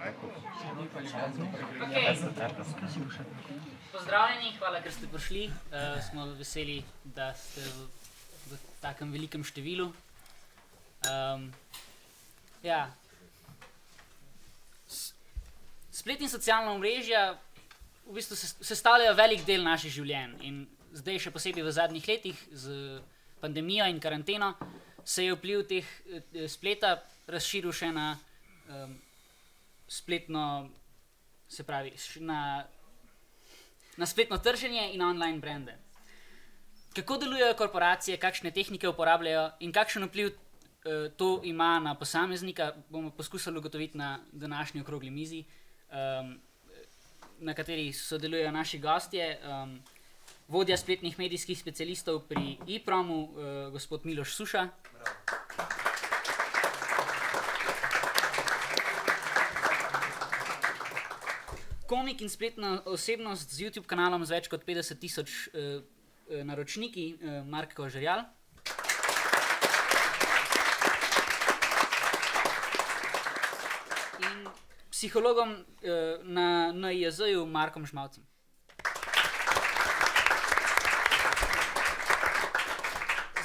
Okay. Pozdravljeni, hvala, ker ste prišli. Smo veseli, da ste v takem velikem številu. Splet in socialna omrežja v bistvu sestavljajo velik del naših življenj in zdaj še posebej v zadnjih letih z pandemijo in karanteno se je vpliv teh spleta razširil še na spletno, se pravi, na spletno trženje in online brande. Kako delujejo korporacije, kakšne tehnike uporabljajo in kakšen vpliv to ima na posameznika, bomo poskusili ugotoviti na današnji okrogli mizi, na kateri sodelujejo naši gostje. Vodja spletnih medijskih specialistov pri iPromu, gospod Miloš Suša. Komik in spletna osebnost z YouTube kanalom z več kot 50,000 naročniki, Marko Žerjal. In psihologom na NIJZ-ju Markom Žmavcem.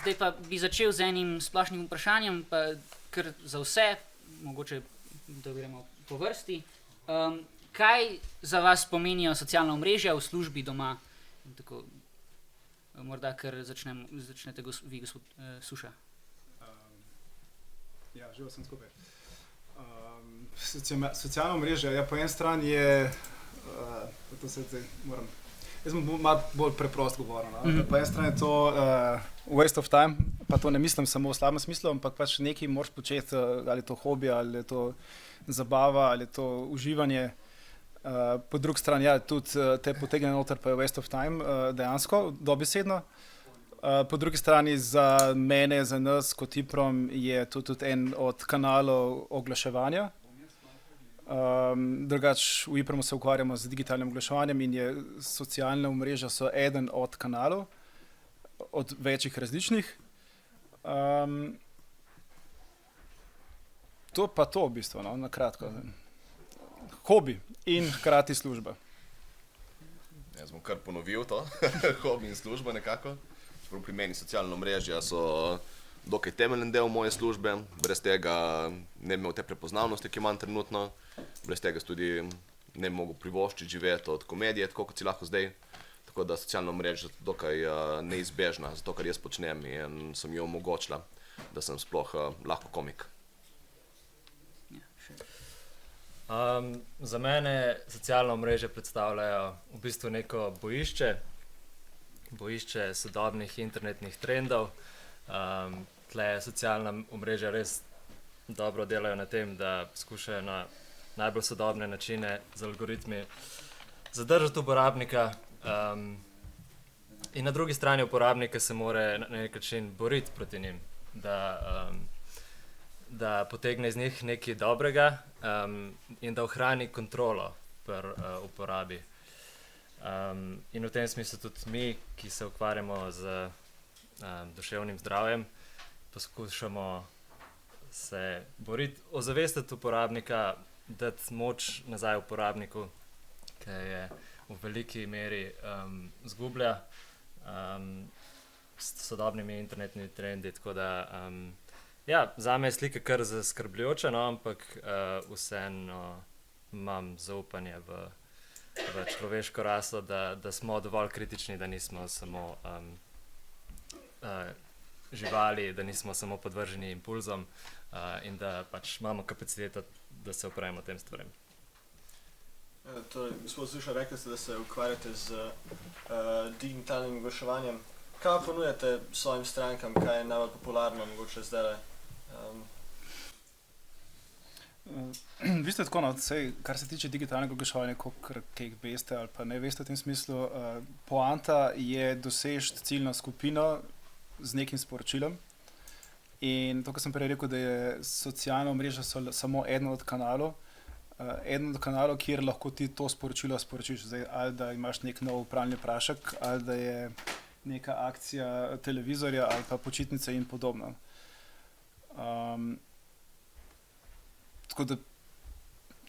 Zdaj pa bi začel z enim splošnim vprašanjem, pa kar za vse, mogoče da gremo po vrsti. Kaj za vas pomenijo socialna omrežja v službi, doma? Tako, morda kar začnete vi, gospod Suša. Živel sem skupaj. Socialna omrežja, po eni strani je, jaz bom malo bolj preprost govoril. Po eni strani je to waste of time, pa to ne mislim samo v slabem smislu, ampak pač nekaj moraš početi, ali je to hobi, ali je to zabava, ali je to uživanje. Po drugi strani, tudi te potegne noter, pa je waste of time, dejansko, dobesedno. Po drugi strani za mene, za nas kot iProm je to tudi en od kanalov oglaševanja. Drugač v iPromu se ukvarjamo z digitalnim oglaševanjem in je socialna omrežja so eden od kanalov, od večjih različnih. To pa to v bistvu, no, na kratko. Hobi in hkrati služba. Jaz bom kar ponovil to, hobi in služba nekako. Čeprav pri meni socialna omrežja so dokaj temeljen del moje službe, brez tega ne bi imel te prepoznavnosti, ki imam trenutno, brez tega tudi ne bi mogel privoščiti živeti od komedije, tako kot si lahko zdaj. Tako da socialna omrežja je dokaj neizbežna, zato kar jaz počnem in sem jo omogočila, da sem sploh lahko komik. Za mene socialna omrežja predstavljajo v bistvu neko bojišče sodobnih internetnih trendov. Tle socialna omrežja res dobro delajo na tem, da skušajo na najbolj sodobne načine z algoritmi zadržati uporabnika. In na drugi strani uporabnika se mora na nek način boriti proti njim, da potegne iz njih nekaj dobrega in da ohrani kontrolo pri uporabi. In v tem smislu tudi mi, ki se ukvarjamo z duševnim zdravjem, poskušamo se boriti, ozavestiti uporabnika, dati moč nazaj uporabniku, ki je v veliki meri izgublja s sodobnimi internetnimi trendi, tako da zame je slika kar zaskrbljujoča, no, ampak vseeno imam zaupanje v človeško raso, da smo dovolj kritični, da nismo samo živali, da nismo samo podvrženi impulzom in da pač imamo kapaciteto, da se upremo tem stvarem. Torej, gospod Suša, rekli ste, da se ukvarjate z digitalnim oglaševanjem. Kaj ponujate svojim strankam, kaj je najbolj popularno mogoče zdaj? V bistvu je tako, no, kar se tiče digitalnega oglaševanja, kaj veste ali pa ne veste v tem smislu, poanta je doseči ciljno skupino z nekim sporočilom. In to, kar sem prej rekel, da je socialna omrežja samo eden od kanalov, kjer lahko ti to sporočilo sporočiš. Zdaj, ali da imaš nek nov pralni prašek, ali da je neka akcija televizorja ali pa počitnice in podobno. Tako da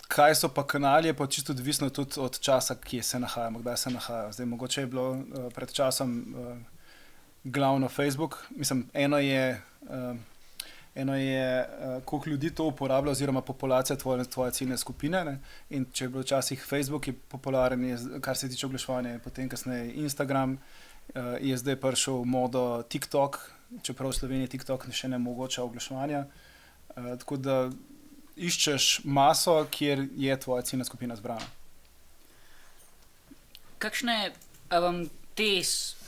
Kaj so pa kanali, je pa čisto odvisno tudi od časa, kje se nahajamo, kdaj se nahajamo. Zdaj, mogoče je bilo pred časom glavno Facebook. Mislim, eno je koliko ljudi to uporablja, oziroma populacija tvoje ciljne skupine. Ne? In če je bilo včasih Facebook, je popularen, kar se tiče oglaševanja, potem kasneje Instagram, je zdaj prišel v modo TikTok, čeprav v Sloveniji TikTok še ne omogoča oglaševanja. Tako da iščeš maso, kjer je tvoja ciljna skupina zbrana. Kakšne vam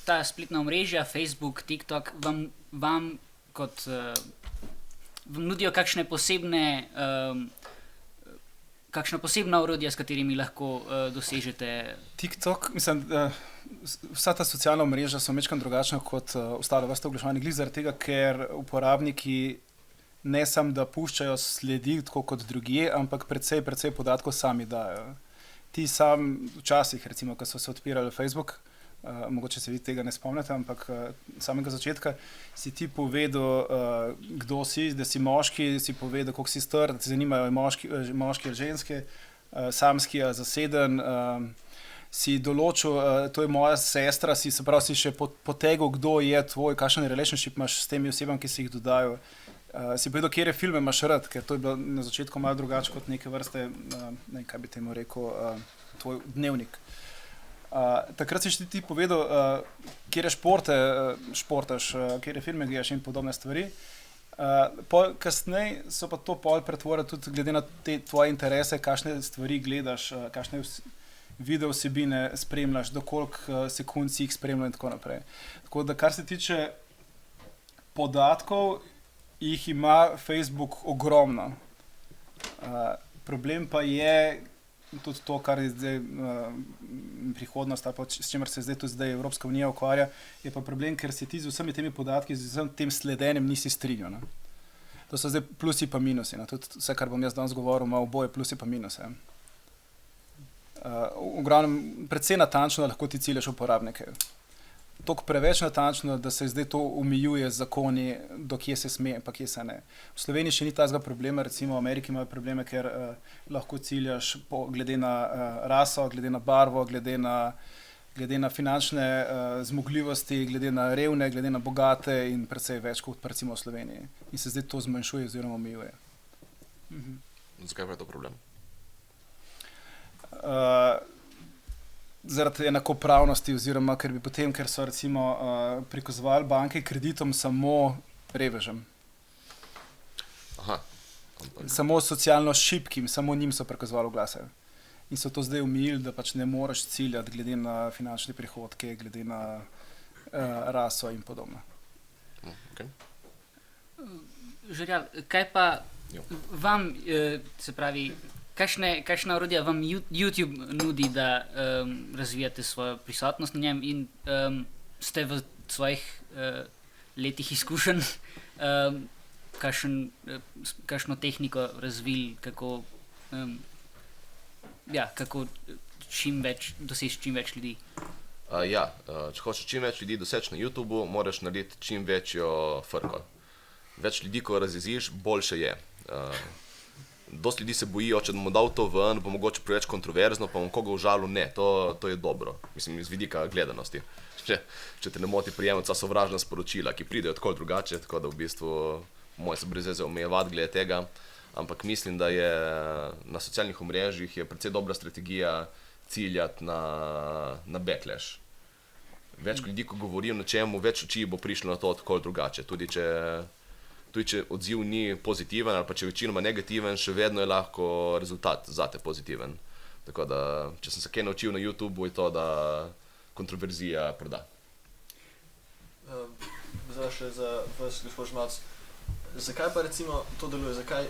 ta spletna omrežja, Facebook, TikTok, vam kot vam nudijo kakšna posebna orodja, s katerimi lahko dosežete? TikTok, mislim, vsa ta socialna omrežja so majčkeno drugačna kot ostale vrste oglaševanja, glih zaradi tega, ker uporabniki ne samo, da puščajo sledi, tako kot drugje, ampak precej podatkov sami dajo. Ti sam včasih, recimo, ko so se odpirali Facebook, mogoče se vi tega ne spomnite, ampak samega začetka si ti povedal, kdo si, da si moški, si povedal, koliko si star, da te zanimajo moški ali ženske, samski ali zaseden, si določil, to je moja sestra, si še potegal, kdo je tvoj, kakšen relationship imaš s temi osebami, ki si jih dodajo. Si povedal, kje filme imaš rad, ker to je bilo na začetku malo drugače kot neke vrste, ne, kaj bi temu rekel, tvoj dnevnik. Takrat si ti povedal, kje športe športaš, kje filme gledaš in podobne stvari. Kasneje so pa to pretvorili tudi glede na te tvoje interese, kakšne stvari gledaš, kakšne video vsebine spremljaš, do koliko sekund si jih spremljal in tako naprej. Tako da, kar se tiče podatkov, jih ima Facebook ogromno. Problem pa je tudi to, kar je zdaj prihodnost, ali pa s čimer se zdaj Evropska unija ukvarja, je pa problem, ker se ti z vsemi temi podatki, z vsem tem sledenjem nisi strinjal. Ne? To so zdaj plusi pa minusi. Ne? Tudi vse, kar bom jaz danes govoril, ima oboje plusi pa minuse. V glavnem, predvsej natančno lahko ti ciljaš uporabnike. Toliko preveč natančno, da se zdaj to omejuje z zakoni, do kje se sme, pa kje se ne. V Sloveniji še ni tazga problema, recimo v Ameriki imajo probleme, ker lahko ciljaš glede na raso, glede na barvo, glede na finančne zmogljivosti, glede na revne, glede na bogate in precej več kot recimo v Sloveniji. In se zdaj to zmanjšuje oziroma omejuje. Zakaj pa je to problem? Zaradi enakopravnosti, oziroma ker so recimo prikazovali banke kreditom samo revežem. Aha. Samo socialno šibkim, samo njim so prikazovali oglase. In so to zdaj omejili, da pač ne moreš ciljati glede na finančne prihodke, glede na raso in podobno. Okay. Žerjal, kaj pa vam, se pravi, kakšna orodja vam YouTube nudi, da razvijate svojo prisotnost na njem in ste v svojih letih izkušenj kakšno tehniko razvili, kako doseči čim več ljudi? Če hočeš čim več ljudi doseči na YouTubu, moraš narediti čim večjo frko. Več ljudi, ko razjeziš, boljše je. Dosti ljudi se bojijo, če bomo dal to ven, bo mogoče preveč kontroverzno, pa bom koga užalil, ne, to je dobro. Mislim, iz vidika gledanosti. Če te ne moti prijemati sovražna sporočila, ki pridejo tako drugače, tako da v bistvu moj se brez veze omejevati glede tega, ampak mislim, da je na socialnih omrežjih je precej dobra strategija ciljati na backlash. Več ljudi, ko govorijo na čemu, več oči bo prišlo na to tako drugače. Tudi če odziv ni pozitiven ali pa če večinoma negativen, še vedno je lahko rezultat zate pozitiven. Tako da, če sem se kaj naučil na YouTubu, je to, da kontroverzija proda. Zdaj še za vas, gospod Šmac, zakaj pa recimo to deluje? Zakaj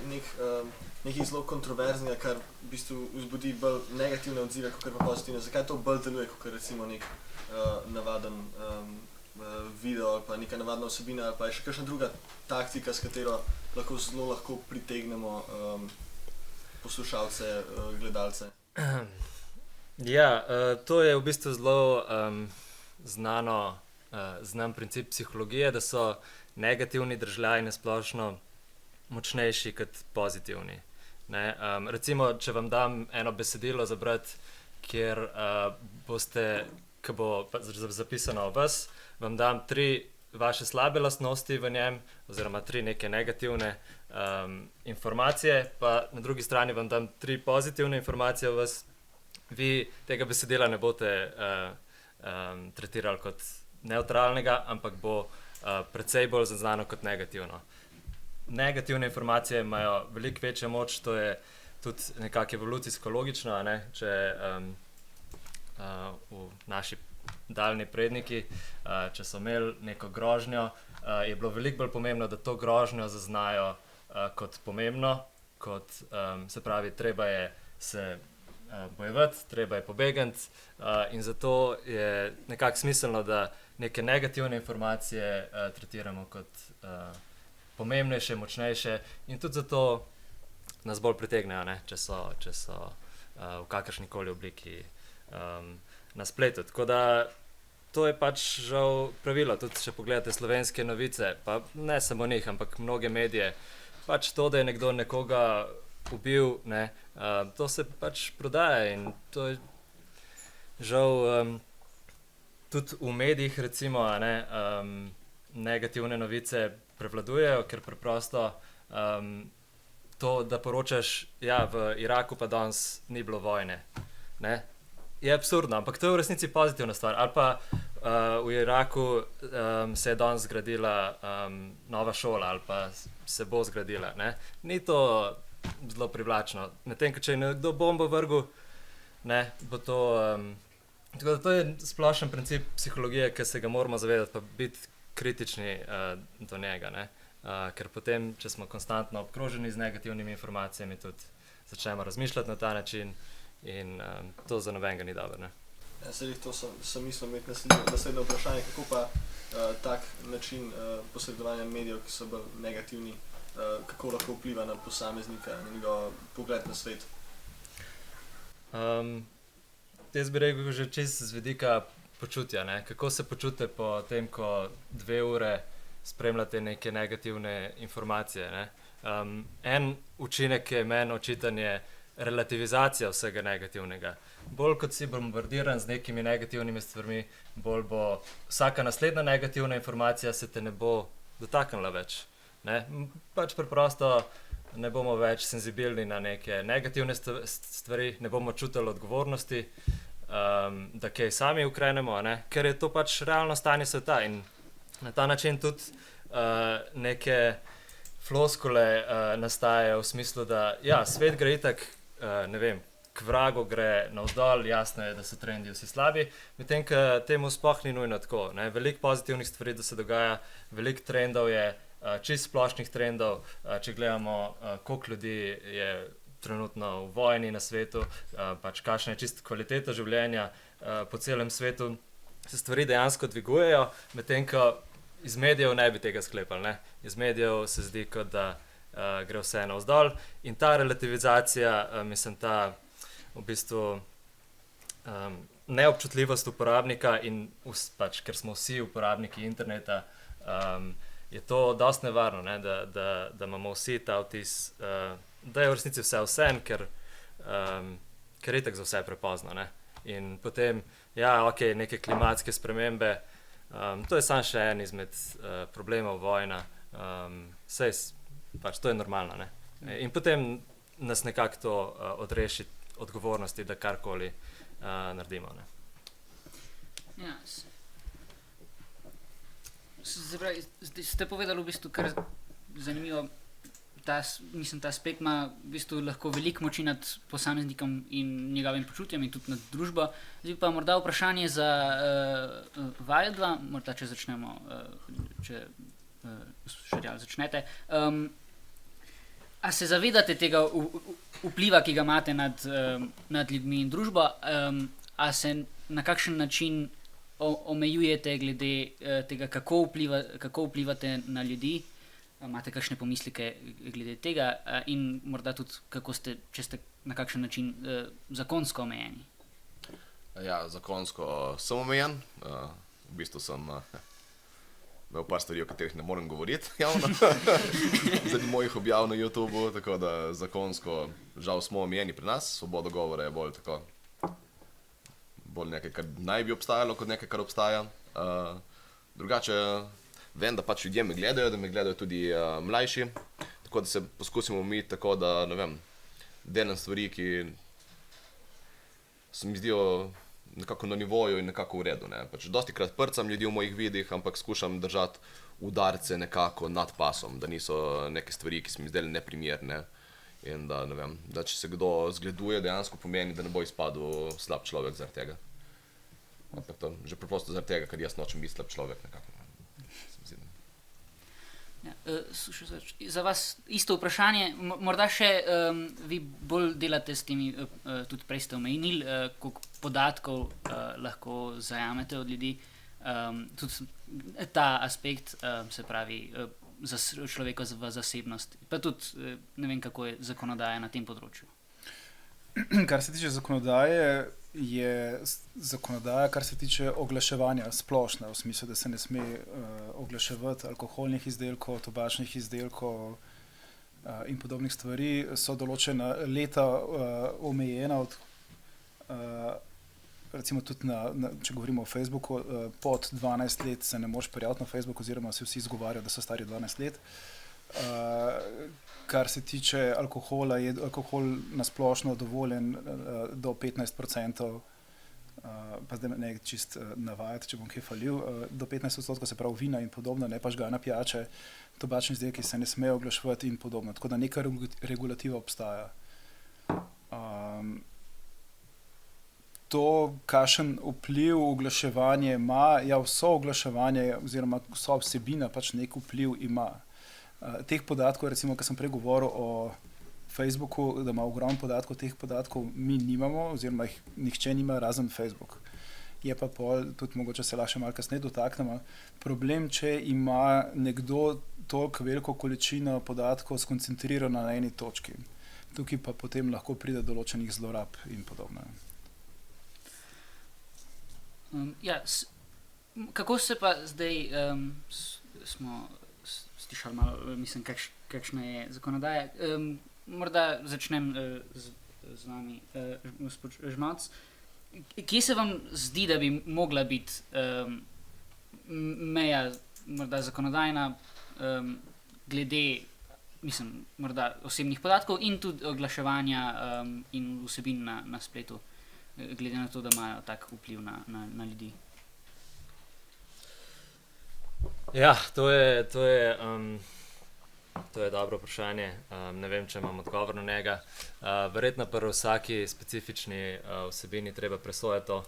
nekaj zelo kontroverznega, kar v bistvu vzbudi bolj negativne odzive, kot pa pozitivne? Zakaj to bolj deluje, kot recimo nek navaden video ali pa neka navadna vsebina ali pa je še kakšna druga taktika, s katero lahko pritegnemo poslušalce, gledalce? To je v bistvu zelo znan princip psihologije, da so negativni držljaji na splošno močnejši kot pozitivni. Ne? Recimo, če vam dam eno besedilo za brati, kjer ki bo zapisano o vas, vam dam 3 vaše slabe lastnosti v njem, oziroma 3 neke negativne informacije, pa na drugi strani vam dam 3 pozitivne informacije o vas, vi tega besedila ne boste tretirali kot nevtralnega, ampak bo precej bolj zaznano kot negativno. Negativne informacije imajo veliko večjo moč, to je tudi nekako evolucijsko logično, ne? Če v naši daljni predniki, če so imeli neko grožnjo, je bilo veliko bolj pomembno, da to grožnjo zaznajo kot pomembno, se pravi, treba je se bojevati, treba je pobegati, in zato je nekako smiselno, da neke negativne informacije tretiramo kot pomembnejše, močnejše, in tudi zato nas bolj pritegnejo, ne, če so v kakršnikoli obliki na spletu. Tako da to je pač žal pravilo. Tudi če pogledate slovenske novice, pa ne samo njih, ampak mnoge medije, pač to, da je nekdo nekoga ubil, ne, to se pač prodaja in to je žal tudi v medijih, recimo, ne, negativne novice prevladujejo, ker preprosto to, da poročaš, ja, v Iraku pa danes ni bilo vojne, ne, je absurdno, ampak to je v resnici pozitivna stvar. Ali pa v Iraku se je danes zgradila nova šola, ali pa se bo zgradila, ne. Ni to zelo privlačno. Medtem, če je nekdo bombo vrgel, ne, bo to... Tako da to je splošen princip psihologije, ki se ga moramo zavedati, pa biti kritični do njega, ne. Ker potem, če smo konstantno obkroženi z negativnimi informacijami, tudi začnemo razmišljati na ta način in to za nobenega ni dobro, ne. Ja, to sem mislil imeti naslednje vprašanje, kako pa tak način posredovanja medijev, ki so bolj negativni, kako lahko vpliva na posameznika, na njegov pogled na svet? Jaz bi rekel že čisto z vidika počutja, ne. Kako se počutite po tem, ko 2 ure spremljate neke negativne informacije, ne. En učinek, ki je meni očitan, je relativizacija vsega negativnega. Bolj kot si bombardiran z nekimi negativnimi stvarmi, bolj bo vsaka naslednja negativna informacija se te ne bo dotaknila več, ne. Pač preprosto ne bomo več senzibilni na neke negativne stvari, ne bomo čutili odgovornosti, da kaj sami ukrenemo, ne, ker je to pač realno stanje sveta in na ta način tudi neke floskule nastajajo v smislu, da ja, svet gre itak, ne vem, k vragu gre navzdol, jasno je, da so trendi vsi slabi, medtem ko temu sploh ni nujno tako, ne. Veliko pozitivnih stvari, da se dogaja, veliko trendov je, čisto splošnih trendov, če gledamo, koliko ljudi je trenutno v vojni na svetu, pač kakšna je čisto kvaliteta življenja po celem svetu, se stvari dejansko dvigujejo, medtem ko iz medijev ne bi tega sklepali, ne. Iz medijev se zdi, kot da gre vse navzdol in ta relativizacija, mislim, ta v bistvu neobčutljivost uporabnika in pač, ker smo vsi uporabniki interneta, je to dosti nevarno, ne, da imamo vsi ta vtis, da je v resnici vse vseeno, ker je itak za vse prepozno, ne. In potem, ja, okej, neke klimatske spremembe, to je samo še en izmed problemov, vojna, saj pač to je normalno, ne. In potem nas nekako to odreši odgovornosti, da karkoli naredimo, ne. Ja, ste povedali v bistvu kar zanimivo, ta aspekt ima v bistvu lahko veliko moči nad posameznikom in njegovim počutjem in tudi nad družbo. Zdaj pa morda vprašanje za vaju dva, morda če začnemo, če Šerjal začnete. A se zavedate tega vpliva, ki ga imate nad ljudmi in družbo, a se na kakšen način omejujete glede tega, kako vplivate na ljudi, imate kakšne pomisleke glede tega in morda tudi, če ste na kakšen način zakonsko omejeni? Ja, zakonsko sem omejen, v bistvu sem imel par stvari, o katerih ne morem govoriti javno, zaradi mojih objav na YouTubu, tako da zakonsko žal smo omejeni pri nas, svoboda govora je bolj tako, bolj nekaj, kar naj bi obstajalo, kot nekaj, kar obstaja. Drugače, vem, da pač ljudje me gledajo, da me gledajo tudi mlajši, tako da se poskusimo omejiti tako, da, ne vem, delam stvari, ki se mi zdijo nekako na nivoju in nekako v redu. Ne. Pač dostikrat prcam ljudi v mojih videih, ampak skušam držati udarce nekako nad pasom, da niso neke stvari, ki se mi zdeli neprimerne. In da, ne vem, da če se kdo zgleduje, dejansko pomeni, da ne bo izpadel slab človek zaradi tega. Ampak to že preprosto zaradi tega, ker jaz nočem biti slab človek nekako. Ja, za vas isto vprašanje, morda še vi bolj delate s temi, tudi prej ste omenili, koliko podatkov lahko zajamete od ljudi, tudi ta aspekt, se pravi, človeka v zasebnost, pa tudi ne vem, kako je zakonodaja na tem področju. Kar se tiče zakonodaje, je zakonodaja, kar se tiče oglaševanja splošna, v smislu, da se ne sme oglaševati alkoholnih izdelkov, tobačnih izdelkov in podobnih stvari, so določena leta omejena od, recimo tudi če govorimo o Facebooku, pod 12 let se ne moreš prijaviti na Facebook, oziroma se vsi izgovarjajo, da so stari 12 let. Kar se tiče alkohola, je alkohol nasplošno dovoljen do 15%, pa zdaj ne čist navajati, če bom kaj falil, do 15%, se pravi vina in podobno, ne pa žgana pijače, tobačni izdelki se ne smejo oglaševati in podobno, tako da neka regulativa obstaja. To, kakšen vpliv oglaševanje ima, ja, vso oglaševanje oziroma vsa vsebina pač nek vpliv ima. Teh podatkov, recimo, ko sem prej govoril o Facebooku, da ima ogromno podatkov, teh podatkov mi nimamo, oziroma jih nihče nima razen Facebook. Je pa pol, tudi mogoče se lahko malo kasneje dotaknemo, problem, če ima nekdo toliko veliko količino podatkov skoncentrirano na eni točki. Tukaj pa potem lahko pride do določenih zlorab in podobno. Kako se pa zdaj smo slišali malo, mislim, kakšna je zakonodaja. Morda začnem z vami, gospod Žmavc. Kje se vam zdi, da bi mogla biti meja, morda zakonodajna, glede, mislim, morda osebnih podatkov in tudi oglaševanja in vsebin na spletu, glede na to, da imajo tak vpliv na ljudi? Ja, to je dobro vprašanje. Ne vem, če imam odgovor na njega. Verjetno pri vsaki specifični vsebini treba presojati to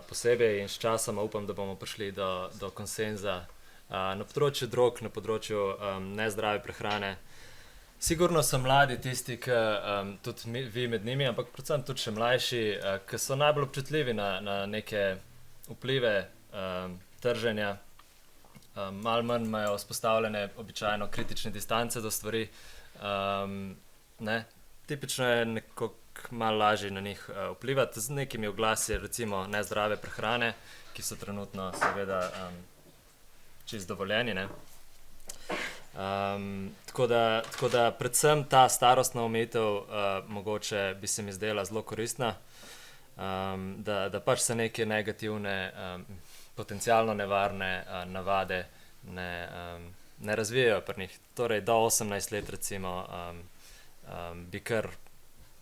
posebej in s časoma upam, da bomo prišli do konsenza na področju drog, na področju nezdrave prehrane. Sigurno so mladi tisti, tudi vi med njimi, ampak predvsem tudi še mlajši, ki so najbolj občutljivi na neke vplive trženja. Malo manj imajo vzpostavljene običajno kritične distance do stvari. Tipično je nekako malo lažje na njih vplivati z nekimi oglasi, recimo nezdrave prehrane, ki so trenutno seveda čisto dovoljeni. Ne? Tako da predvsem ta starostna omejitev mogoče bi se mi zdela zelo koristna, da pač se neke negativne potencialno nevarne navade ne razvijajo pri njih. Torej do 18 let recimo bi kar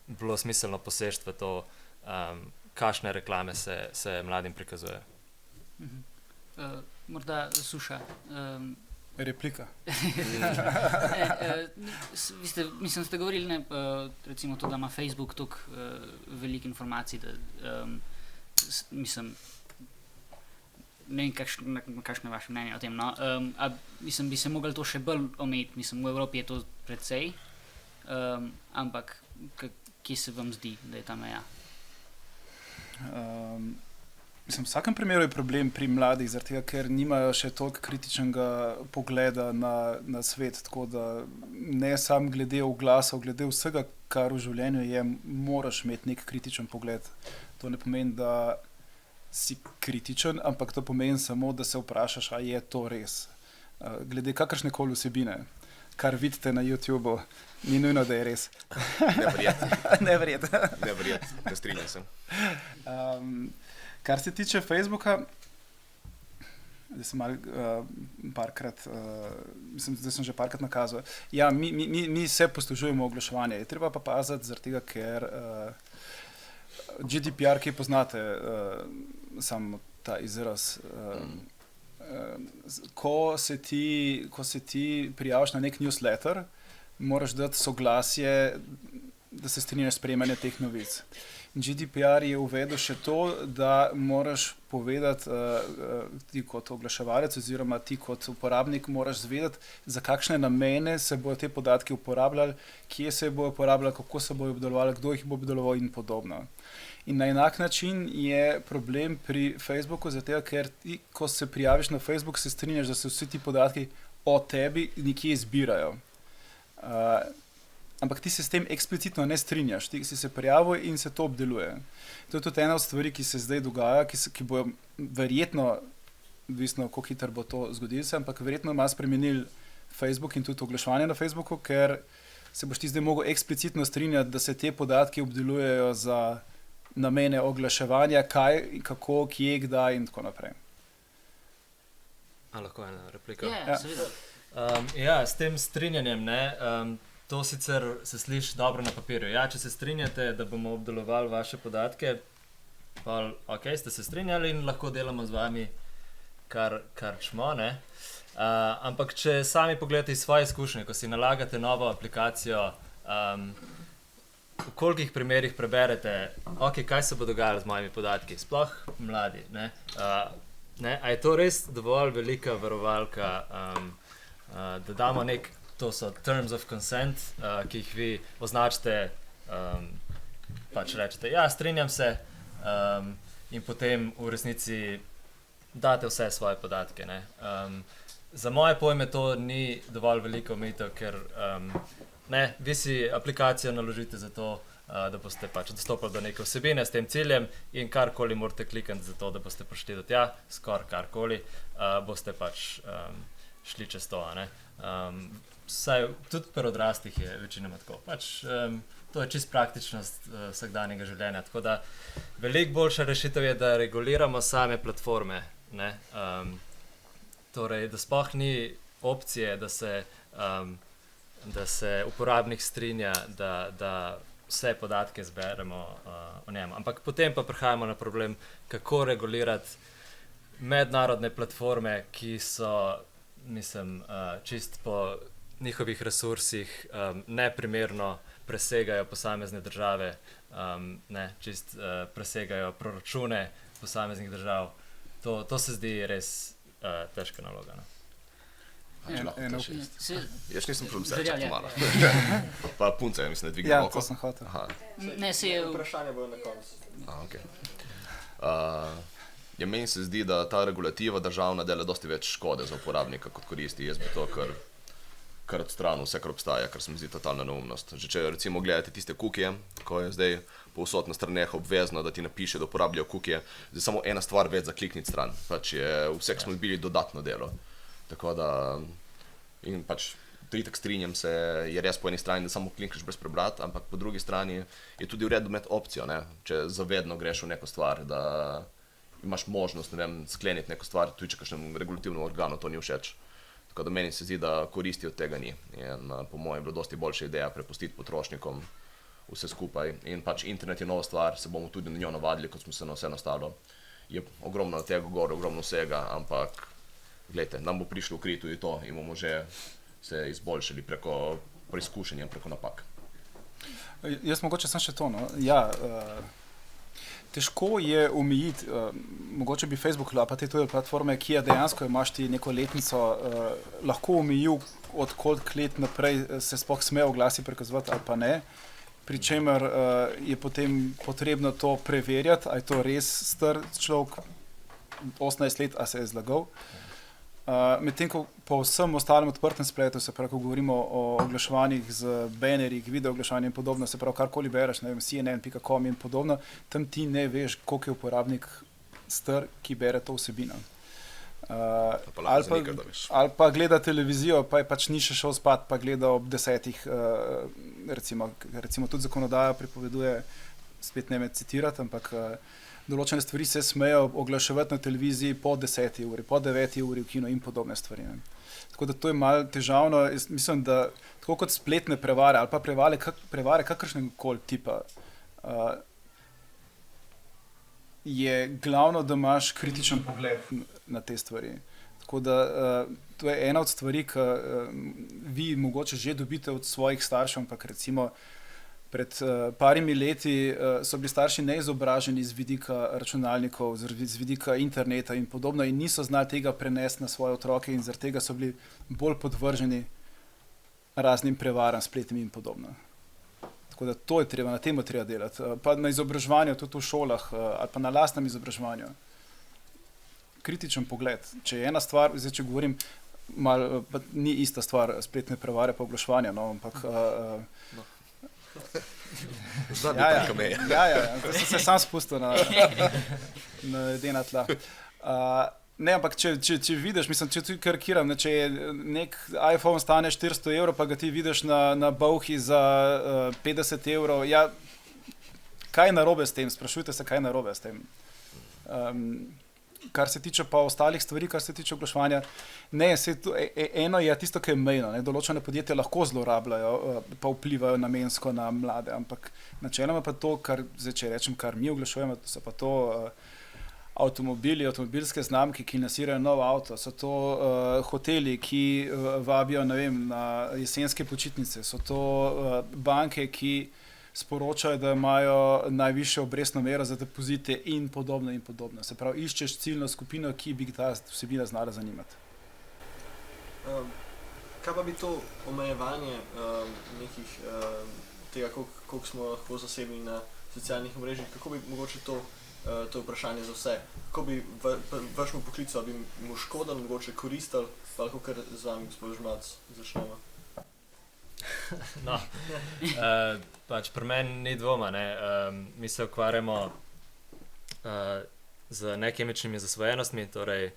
bilo smiselno poseči v to, kakšne reklame se mladim prikazujejo. Morda Suša. Replika. Mislim, ste govorili, recimo to, da ima Facebook toliko veliko informacij, da mislim, ne vem, kakšno je vaše mnenje o tem, no? Mislim, bi se mogli to še bolj omejiti, mislim, v Evropi je to precej, ampak kje se vam zdi, da je ta meja? Mislim, v vsakem primeru je problem pri mladih, zaradi tega, ker nimajo še toliko kritičnega pogleda na svet, tako da ne samo glede oglasov, glede vsega, kar v življenju je, moraš imeti nek kritičen pogled. To ne pomeni, da si kritičen, ampak to pomeni samo, da se vprašaš, a je to res. glede kakršne koli vsebine, kar vidite na YouTubu, ni nujno, da je res. Neverjetno. Ne strinjam se. Kar se tiče Facebooka, da sem parkrat, mislim, da sem že parkrat nakazal. Ja, mi se poslužujemo oglaševanja. Je treba pa paziti, zaradi tega, ker GDPR, ki poznate, samo ta izraz, ko se ti prijaviš na nek newsletter, moraš dati soglasje, da se strinjaš s sprejemanjem teh novic. GDPR je uvedel še to, da moraš povedati, ti kot oglaševalec oziroma ti kot uporabnik moraš zvedeti, za kakšne namene se bodo te podatki uporabljali, kje se bodo uporabljali, kako se bodo obdelovali, kdo jih bo obdeloval in podobno. In na enak način je problem pri Facebooku, zato ker ti, ko se prijaviš na Facebook, se strinjaš, da se vsi ti podatki o tebi nekje zbirajo. Ampak ti se s tem eksplicitno ne strinjaš, ti si se prijavil in se to obdeluje. To je tudi ena od stvari, ki se zdaj dogaja, ki bo verjetno, odvisno koliko hitro bo to zgodilo se, ampak verjetno ima spremenil Facebook in tudi oglaševanje na Facebooku, ker se boš ti zdaj mogel eksplicitno strinjati, da se te podatki obdelujejo za namene oglaševanja, kaj, kako, kje, kdaj in tako naprej. Lahko ena replika? Ja, seveda. Ja, s tem strinjanjem, ne, to sicer se sliši dobro na papirju. Ja, če se strinjate, da bomo obdelovali vaše podatke, pa ok, ste se strinjali in lahko delamo z vami kar čmo, ne. Ampak če sami pogledate iz svoje izkušnje, ko si nalagate novo aplikacijo, v kolikih primerih preberete, ok, kaj se bo dogajalo z mojimi podatki, sploh mladi, ne. A je to res dovolj velika varovalka, da damo to so terms of consent, ki jih vi označite, pač rečete, ja, strinjam se, in potem v resnici date vse svoje podatke, ne. Za moje pojme to ni dovolj velika omejitev, ker ne, vi si aplikacijo naložite za to, da boste pač dostopali do neke vsebine s tem ciljem in karkoli morate klikati za to, da boste prišli do tja, skoraj karkoli, boste pač šli čez to, ne. Saj tudi pri odraslih je večinoma tako. Pač to je čist praktičnost vsakdanjega življenja, tako da veliko boljša rešitev je, da reguliramo same platforme, ne. Torej, da sploh ni opcije, da se uporabnik strinja, da vse podatke zberemo o njem. Ampak potem pa prihajamo na problem, kako regulirati mednarodne platforme, ki so, mislim, čist po njihovih resursih neprimerno presegajo posamezne države, čist presegajo proračune posameznih držav. To se zdi res težka naloga, no. Jaz nisem problem, čak malo. Pa punca, mislim, da dvigne Ja, roko. to sem hotel. Ne, se je... Vprašanje bo na koncu. Ok. Ja, meni se zdi, da ta regulativa državna dela dosti več škode za uporabnika kot koristi. Jaz bi to kar odstranil vse, kar obstaja, kar se mi zdi totalna neumnost. Že če recimo gledate tiste cookije, ko je zdaj povsod na straneh obvezno, da ti napiše, da uporabljajo cookije, zdaj samo ena stvar več za klikniti stran. Pač je vse, smo dobili dodatno delo. Tako da, in pač, to itak strinjam se, je res po eni strani, da samo klikneš brez prebrati, ampak po drugi strani je tudi v redu imeti opcijo, ne, če zavedno greš v neko stvar, da imaš možnost, ne vem, skleniti neko stvar, tudi če kakšnemu regulativnemu organu to ni všeč. Tako da meni se zdi, da koristi od tega ni. In po mojem je bilo dosti boljša ideja prepustiti potrošnikom vse skupaj. In pač internet je nova stvar, se bomo tudi na njo navadili, kot smo se na vse nastalo. Je ogromno tega gor, ogromno vsega, ampak glejte, nam bo prišlo v kri tudi to in bomo že se izboljšali preko preizkušanja, preko napak. Jaz mogoče sem še to, no. Ja, težko je omejiti, mogoče bi Facebook pa te tuje platforme, ki je dejansko imaš ti neko letnico, lahko omejil od koliko let naprej se sploh sme oglasi prikazovati ali pa ne, pri čemer je potem potrebno to preverjati, a je to res star človek 18 let, a se je zlagal. Medtem ko po vsem ostalem odprtem spletu, se pravi, ko govorimo o oglaševanjih z banerji, video oglaševanjem in podobno, se pravi, karkoli bereš, ne vem, cnn.com in podobno, tam ti ne veš, koliko je uporabnik star, ki bere to vsebino. Pa lahko zanikar, da veš. Ali pa gleda televizijo, pa je pač ni še šel spat, pa gleda ob 10. Recimo tudi zakonodaja prepoveduje, spet ne me citirati, ampak določene stvari se smejo oglaševati na televiziji po 10. uri, po 9. uri v kino in podobne stvari. Ne. Tako da to je malo težavno. Jaz mislim, da tako kot spletne prevare ali pa prevare kakršnega koli tipa, je glavno, da imaš kritičen pogled na te stvari. Tako da to je ena od stvari, ki vi mogoče že dobite od svojih staršev, ampak recimo pred parimi leti so bili starši neizobraženi z vidika računalnikov, z vidika interneta in podobno in niso znali tega prenesti na svoje otroke in zaradi tega so bili bolj podvrženi raznim prevaram, spletnim in podobno. Tako da to je treba, na temu treba delati. Pa na izobraževanju, tudi v šolah ali pa na lastnem izobraževanju. Kritičen pogled. Če je ena stvar, zdaj če govorim, ni ista stvar spletne prevare pa oglaševanja, no, ampak to sem se sam spustil na ledena tla. Ne, ampak če vidiš, mislim, če tudi karikiram, ne, če je nek iPhone stane 400 evrov, pa ga ti vidiš na Bauhi za 50 evrov, ja, kaj je narobe s tem? Sprašujte se, kaj je narobe s tem. Kar se tiče pa ostalih stvari, kar se tiče oglaševanja, ne, eno je tisto, ki je mejno, ne, določene podjetja lahko zlorabljajo, pa vplivajo namensko na mlade, ampak načeloma pa to, kar, zdaj, če rečem, kar mi oglašujemo, so pa to avtomobili, avtomobilske znamke, ki nasirajo nov avto, so to hoteli, ki vabijo, ne vem, na jesenske počitnice, so to banke, ki sporočajo, da imajo najvišjo obrestno mero za depozite in podobno in podobno. Se pravi, iščeš ciljno skupino, ki bi ta vsebina znala zanimati. Kaj pa bi to omejevanje nekih tega, koliko smo lahko zasebni na socialnih omrežjih, kako bi mogoče to je vprašanje za vse. Kako bi vašemu poklicu, ali bi mu škodili, mogoče koristili, pa lahko kar z vami, gospod Žmac, začnemo. No, pač pri meni ni dvoma, ne. Mi se ukvarjamo z nekemičnimi zasvojenostmi, torej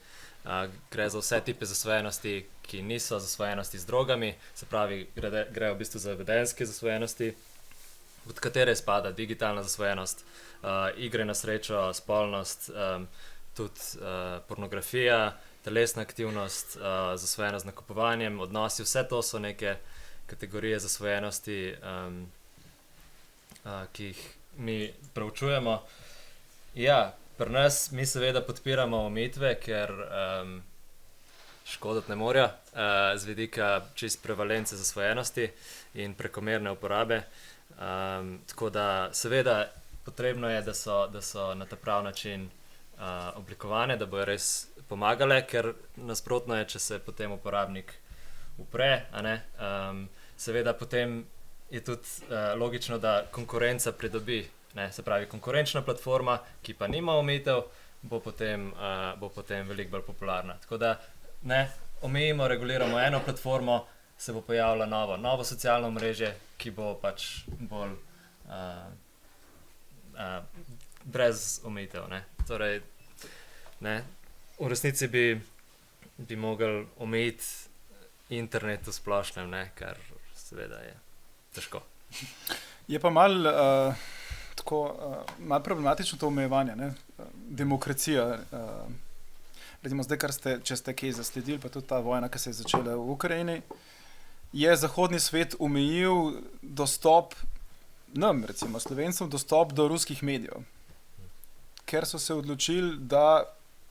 gre za vse tipe zasvojenosti, ki niso zasvojenosti z drogami, se pravi, grejo v bistvu za vedenjske zasvojenosti, od katere spada digitalna zasvojenost, igre na srečo, spolnost, tudi pornografija, telesna aktivnost, zasvojenost z nakupovanjem, odnosi, vse to so neke kategorije zasvojenosti, ki jih mi preučujemo. Ja, pri nas mi seveda podpiramo omejitve, ker škoditi ne morejo z vidika čist prevalence zasvojenosti in prekomerne uporabe. Tako da seveda potrebno je, da so na ta prav način oblikovane, da bojo res pomagale, ker nasprotno je, če se potem uporabnik upre, a ne. Seveda potem je tudi logično, da konkurenca pridobi, ne, se pravi konkurenčna platforma, ki pa nima omejitev, bo potem veliko bolj popularna. Tako da ne, omejimo, reguliramo eno platformo, se bo pojavilo novo socialno omrežje, ki bo pač bolj brez omejitev, ne. Torej, ne, v resnici bi mogli omejiti internet v splošnem, ne, kar seveda je težko. Je pa malo problematično to omejevanje, ne. Demokracija, recimo zdaj, če ste kaj zasledili, pa tudi ta vojna, ki se je začela v Ukrajini, je zahodni svet omejil dostop nam, recimo Slovencem, dostop do ruskih medijev, ker so se odločili, da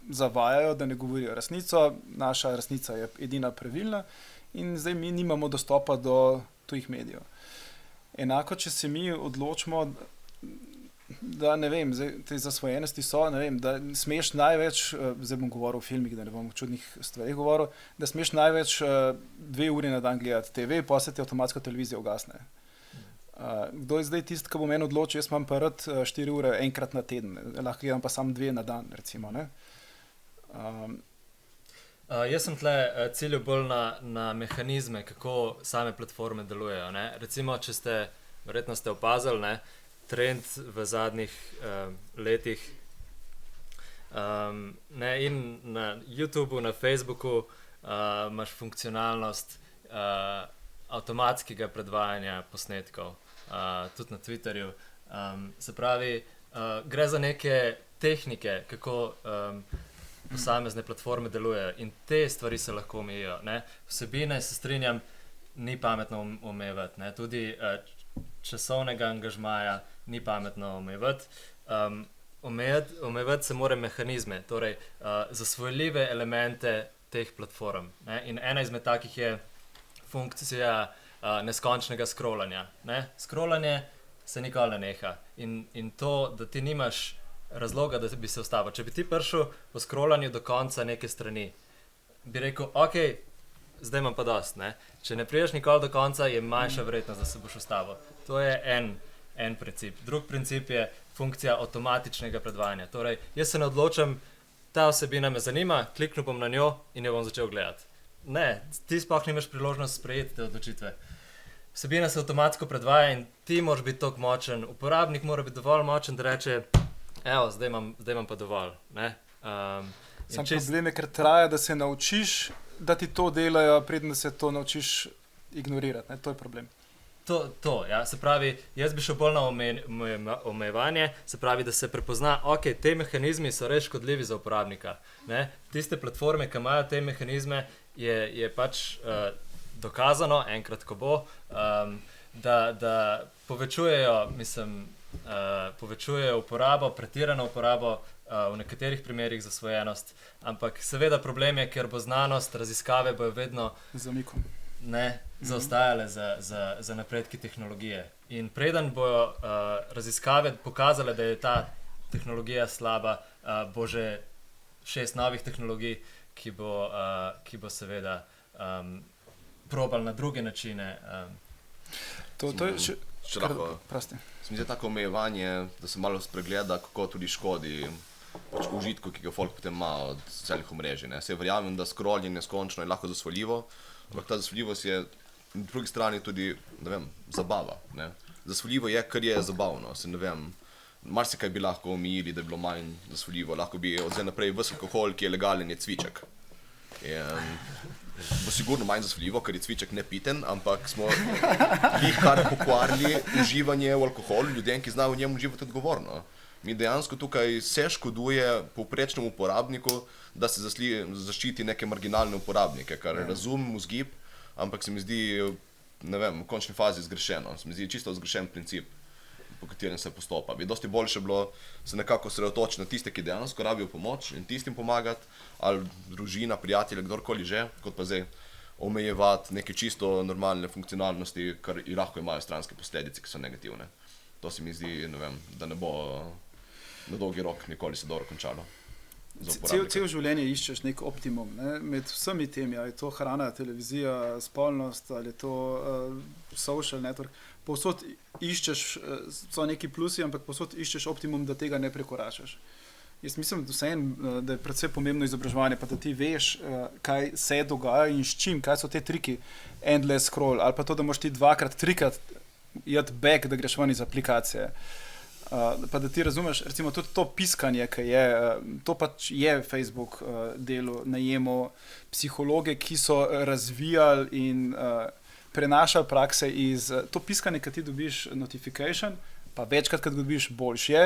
zavajajo, da ne govorijo resnico, naša resnica je edina pravilna in zdaj mi nimamo dostopa do tujih medijev. Enako, če se mi odločimo, da ne vem, te zasvojenosti so, ne vem, da smeš največ, zdaj bom govoril o filmih, da ne bom o čudnih stvarih govoril, da smeš največ 2 uri na dan gledati TV, pa se ti avtomatsko televizija ugasne. Kdo je zdaj tisti, ki bo meni odločil, jaz imam pa rad 4 ure enkrat na teden, lahko gledam pa samo 2 na dan, recimo, ne. Jaz sem tle ciljal bolj na mehanizme, kako same platforme delujejo, ne. Recimo, verjetno ste opazili, ne, trend v zadnjih letih Ne, in na YouTubu, na Facebooku imaš funkcionalnost avtomatskega predvajanja posnetkov, tudi na Twitterju. Se pravi, gre za neke tehnike, kako posamezne platforme delujejo in te stvari se lahko omejijo. Vsebine, se strinjam, ni pametno omejevati, tudi časovnega angažmaja ni pametno omejevati. Omejevati se mora mehanizme, torej zasvojljive elemente teh platform. In ena izmed takih je funkcija neskončnega scrollanja. Scrollanje se nikoli ne neha in to, da ti nimaš razloga, da bi se ustavil. Če bi ti prišel po scrollanju do konca neke strani, bi rekel, ok, zdaj imam pa dost. Če ne priješ nikoli do konca, je manjša verjetnost, da se boš ustavil. To je en princip. Drug princip je funkcija avtomatičnega predvajanja. Torej, jaz se ne odločam, ta vsebina me zanima, kliknil bom na njo in jo bom začel gledati. Ne, ti sploh nimaš priložnost sprejeti te odločitve. Vsebina se avtomatsko predvaja in ti moraš biti toliko močen, uporabnik mora biti dovolj močen, da reče, evo, zdaj imam pa dovolj. Sam problem je, ker traja, da se naučiš, da ti to delajo, preden se to naučiš ignorirati. To je problem. Ja. Se pravi, jaz bi šel bolj na omejevanje, se pravi, da se prepozna, ok, te mehanizmi so res škodljivi za uporabnika. Tiste platforme, ki imajo te mehanizme, je pač dokazano, enkrat ko bo, da povečujejo uporabo, pretirano uporabo, v nekaterih primerih zasvojenost, ampak seveda problem je, ker bo znanost, raziskave bojo vedno zaostajale za napredki tehnologije. In preden bojo raziskave pokazale, da je ta tehnologija slaba, bo že 6 novih tehnologij, ki bo seveda probal na druge načine. Če lahko, se mi zdi tako omejevanje, da se malo spregleda, kako tudi škodi užitku, ki ga folk potem ima od socialnih omrežij. Se verjamem, da scrolling neskončno je lahko zasvoljivo, ampak ta zasvoljivost je na drugi strani tudi, zabava. Zasvoljivo je, ker je zabavno. Marsikaj bi lahko omejili, da bi bilo manj zasvoljivo. Lahko bi od zdaj naprej ves alkohol, ki je legalen, je cviček. Bo sigurno manj zasvoljivo, ker je cviček nepiten, ampak smo jih kar pokvarili uživanje v alkoholu ljudem, ki znajo v njem uživati odgovorno. Mi dejansko tukaj se škoduje povprečnemu uporabniku, da se zaščiti neke marginalne uporabnike, kar razumem vzgib, ampak se mi zdi, v končni fazi zgrešeno. Se mi zdi čisto zgrešen princip, po katerem se postopa. Bi dosti boljše bilo se nekako sredotočiti na tiste, ki dejansko rabijo pomoč in tistim pomagati, ali družina, prijatelje, kdorkoli že, kot pa zdaj omejevati neke čisto normalne funkcionalnosti, kar lahko imajo stranske posledice, ki so negativne. To se mi zdi, da ne bo na dolgi rok nikoli se dobro končalo. Cel življenje iščeš nek optimum, med vsemi temi, ali je to hrana, televizija, spolnost, ali je to social network. Povsod iščeš, so neki plusi, ampak povsod iščeš optimum, da tega ne prekoračaš. Jaz mislim, da je predvsem pomembno izobraževanje, pa da ti veš, kaj se dogaja in s čim, kaj so te triki, endless scroll, ali pa to, da moraš ti 2-krat, 3-krat jeti back, da greš ven iz aplikacije. Pa da ti razumeš, recimo tudi to piskanje, ki je, to pač je Facebook delo, najemal psihologe, ki so razvijali in prenašali prakse iz to piskanje, ki ti dobiš notification, pa večkrat, kad ga dobiš, boljš je,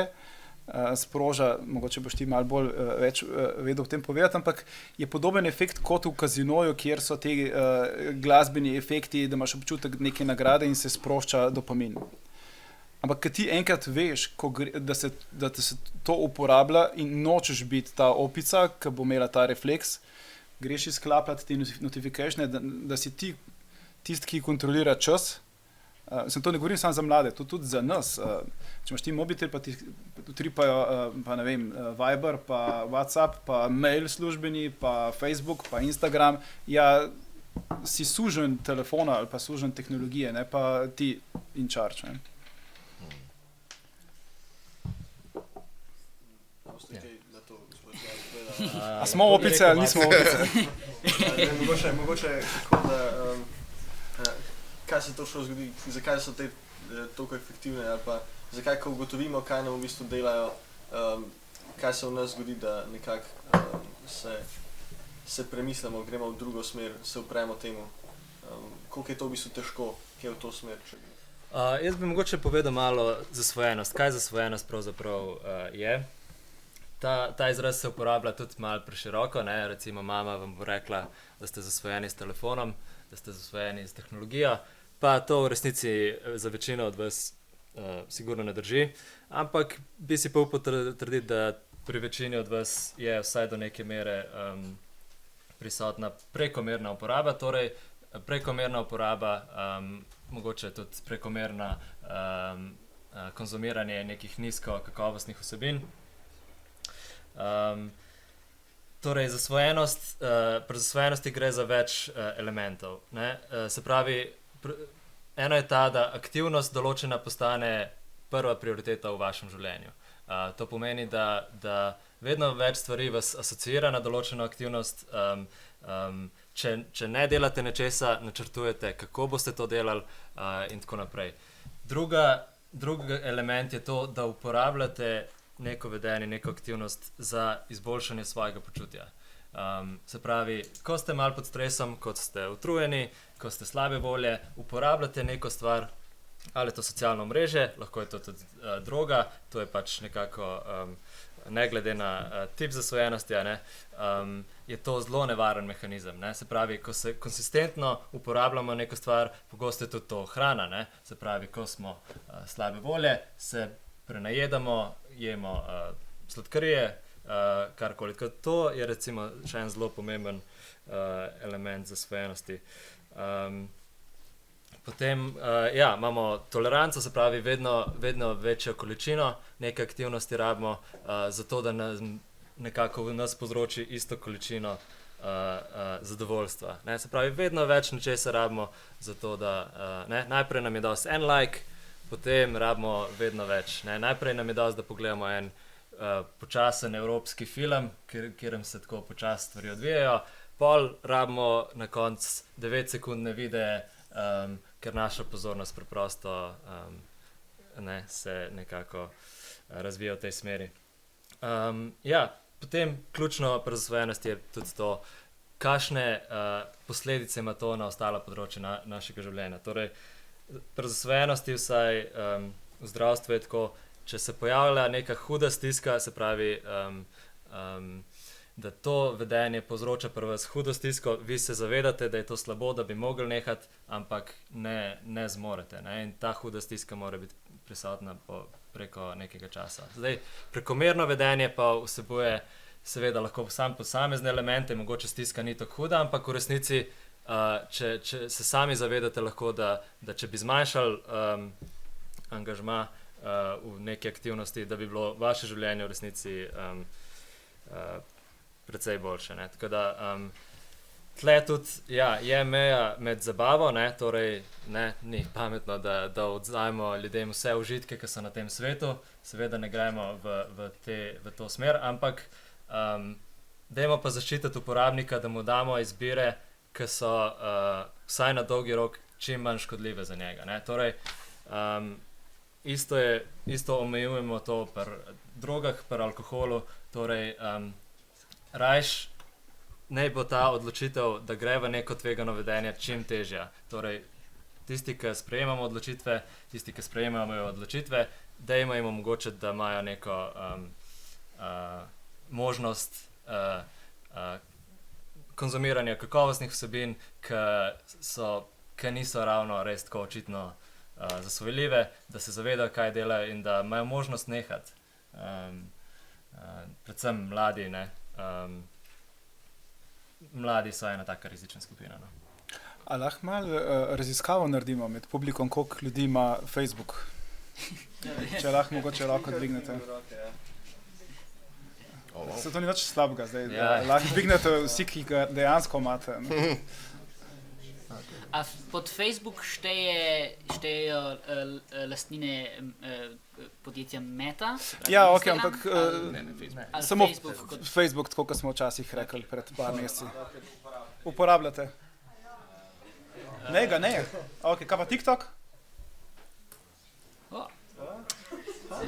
sproža, mogoče boš ti malo bolj več vedel o tem povedati, ampak je podoben efekt kot v kazinoju, kjer so te glasbeni efekti, da imaš občutek neke nagrade in se sprošča dopamin. Ampak, kad ti enkrat veš, da se to uporablja in nočeš biti ta opica, ki bo imela ta refleks, greš izklapljati te notifikatione, da si ti tisti, ki kontrolira čas. To ne govorim samo za mlade, to tudi za nas. Če imaš ti mobitel, pa ti utripajo Viber, pa WhatsApp, pa mail službeni, pa Facebook, pa Instagram, si sužen telefona ali pa sužen tehnologije, ne pa ti in charge. A smo opice ali nismo opice? Mogoče kako da, kaj se točno zgodi, zakaj so te toliko efektivne ali pa zakaj, ko ugotovimo, kaj nam v bistvu delajo, kaj se v nas zgodi, da nekako se premislimo, gremo v drugo smer, se upremo temu. Koliko je to v bistvu težko, kje v to smer? Jaz bi mogoče povedal malo zasvojenost. Kaj zasvojenost pravzaprav je? Ta izraz se uporablja tudi malo preširoko, ne? Recimo mama vam bo rekla, da ste zasvojeni s telefonom, da ste zasvojeni s tehnologijo, pa to v resnici za večino od vas sigurno ne drži, ampak bi si pa upal trditi, da pri večini od vas je vsaj do neke mere prisotna prekomerna uporaba, torej prekomerna uporaba, mogoče tudi prekomerna konzumiranje nekih nizko kakovostnih vsebin. Torej, pri zasvojenosti gre za več elementov. Ne? Se pravi, eno je ta, da aktivnost določena postane prva prioriteta v vašem življenju. To pomeni, da vedno več stvari vas asociira na določeno aktivnost. Če ne delate nečesa, načrtujete, kako boste to delali in tako naprej. Drugi element je to, da uporabljate neko vedenje, neko aktivnost za izboljšanje svojega počutja. Se pravi, ko ste malo pod stresom, ko ste utrujeni, ko ste slabe volje, uporabljate neko stvar, ali je to socialno mreže, lahko je to tudi droga, to je pač nekako, ne glede na tip zasvojenosti, je to zelo nevaren mehanizem. Ne? Se pravi, ko se konsistentno uporabljamo neko stvar, pogosto je tudi to hrana. Ne? Se pravi, ko smo slabe volje, se prenajedamo, jemo sladkarije, karkoli. To je recimo še en zelo pomemben element zasvojenosti. Potem imamo toleranco, se pravi, vedno večjo količino neke aktivnosti rabimo, zato da nekako v nas povzroči isto količino zadovoljstva. Ne? Se pravi, vedno več nečesa rabimo, zato da najprej nam je dosti en like, potem rabimo vedno več. Ne? Najprej nam je dosti, da pogledamo en počasen evropski film, kjerem se tako počasi stvari odvijajo, pol rabimo na koncu 9-sekundne videe, ker naša pozornost preprosto se nekako razvija v tej smeri. Potem ključno pri zasvojenosti je tudi to, kakšne posledice ima to na ostala področja našega življenja. Torej, pri zasvojenosti vsaj v zdravstvu je tako, če se pojavlja neka huda stiska, se pravi, da to vedenje povzroča pri vas hudo stisko, vi se zavedate, da je to slabo, da bi mogli nehati, ampak ne zmorete. Ne? In ta huda stiska mora biti prisotna preko nekega časa. Zdaj, prekomerno vedenje pa vsebuje seveda lahko sam posamezne elemente, mogoče stiska ni tako huda, ampak v resnici, če se sami zavedate lahko, da če bi zmanjšali angažma v neki aktivnosti, da bi bilo vaše življenje v resnici precej boljše. Ne? Tako da tle tudi je meja med zabavo, ne? Torej ni pametno, da odzajemo ljudem vse užitke, ki so na tem svetu, seveda ne gremo v to smer, ampak dajmo pa zaščititi uporabnika, da mu damo izbire, ki so vsaj na dolgi rok čim manj škodljive za njega. Ne? Torej, isto omejujemo to pri drogah, pri alkoholu, torej rajš naj bo ta odločitev, da gre v neko tvegano vedenje, čim težja. Torej, tisti, ki sprejemamo odločitve, dajmo jim omogočiti, da imajo neko možnost konzumiranja kakovostnih vsebin, ki niso ravno res tako očitno zasvojljive, da se zavedajo, kaj delajo in da imajo možnost nehati. Predvsem mladi, ne. Mladi so ena taka rizična skupina. No. A lahko malo raziskavo naredimo med publikom, koliko ljudi ima Facebook? Če lahko mogoče roko dvignete. Se to ni več slabega zdaj, lahko dvignete vsi, ki ga dejansko imate. A pod Facebook štejejo lastnine podjetja Meta? Ja, ok, ampak samo Facebook, Facebook, tako kot smo včasih rekli pred par meseci. Uporabljate? Ne. Ok, kaj pa TikTok?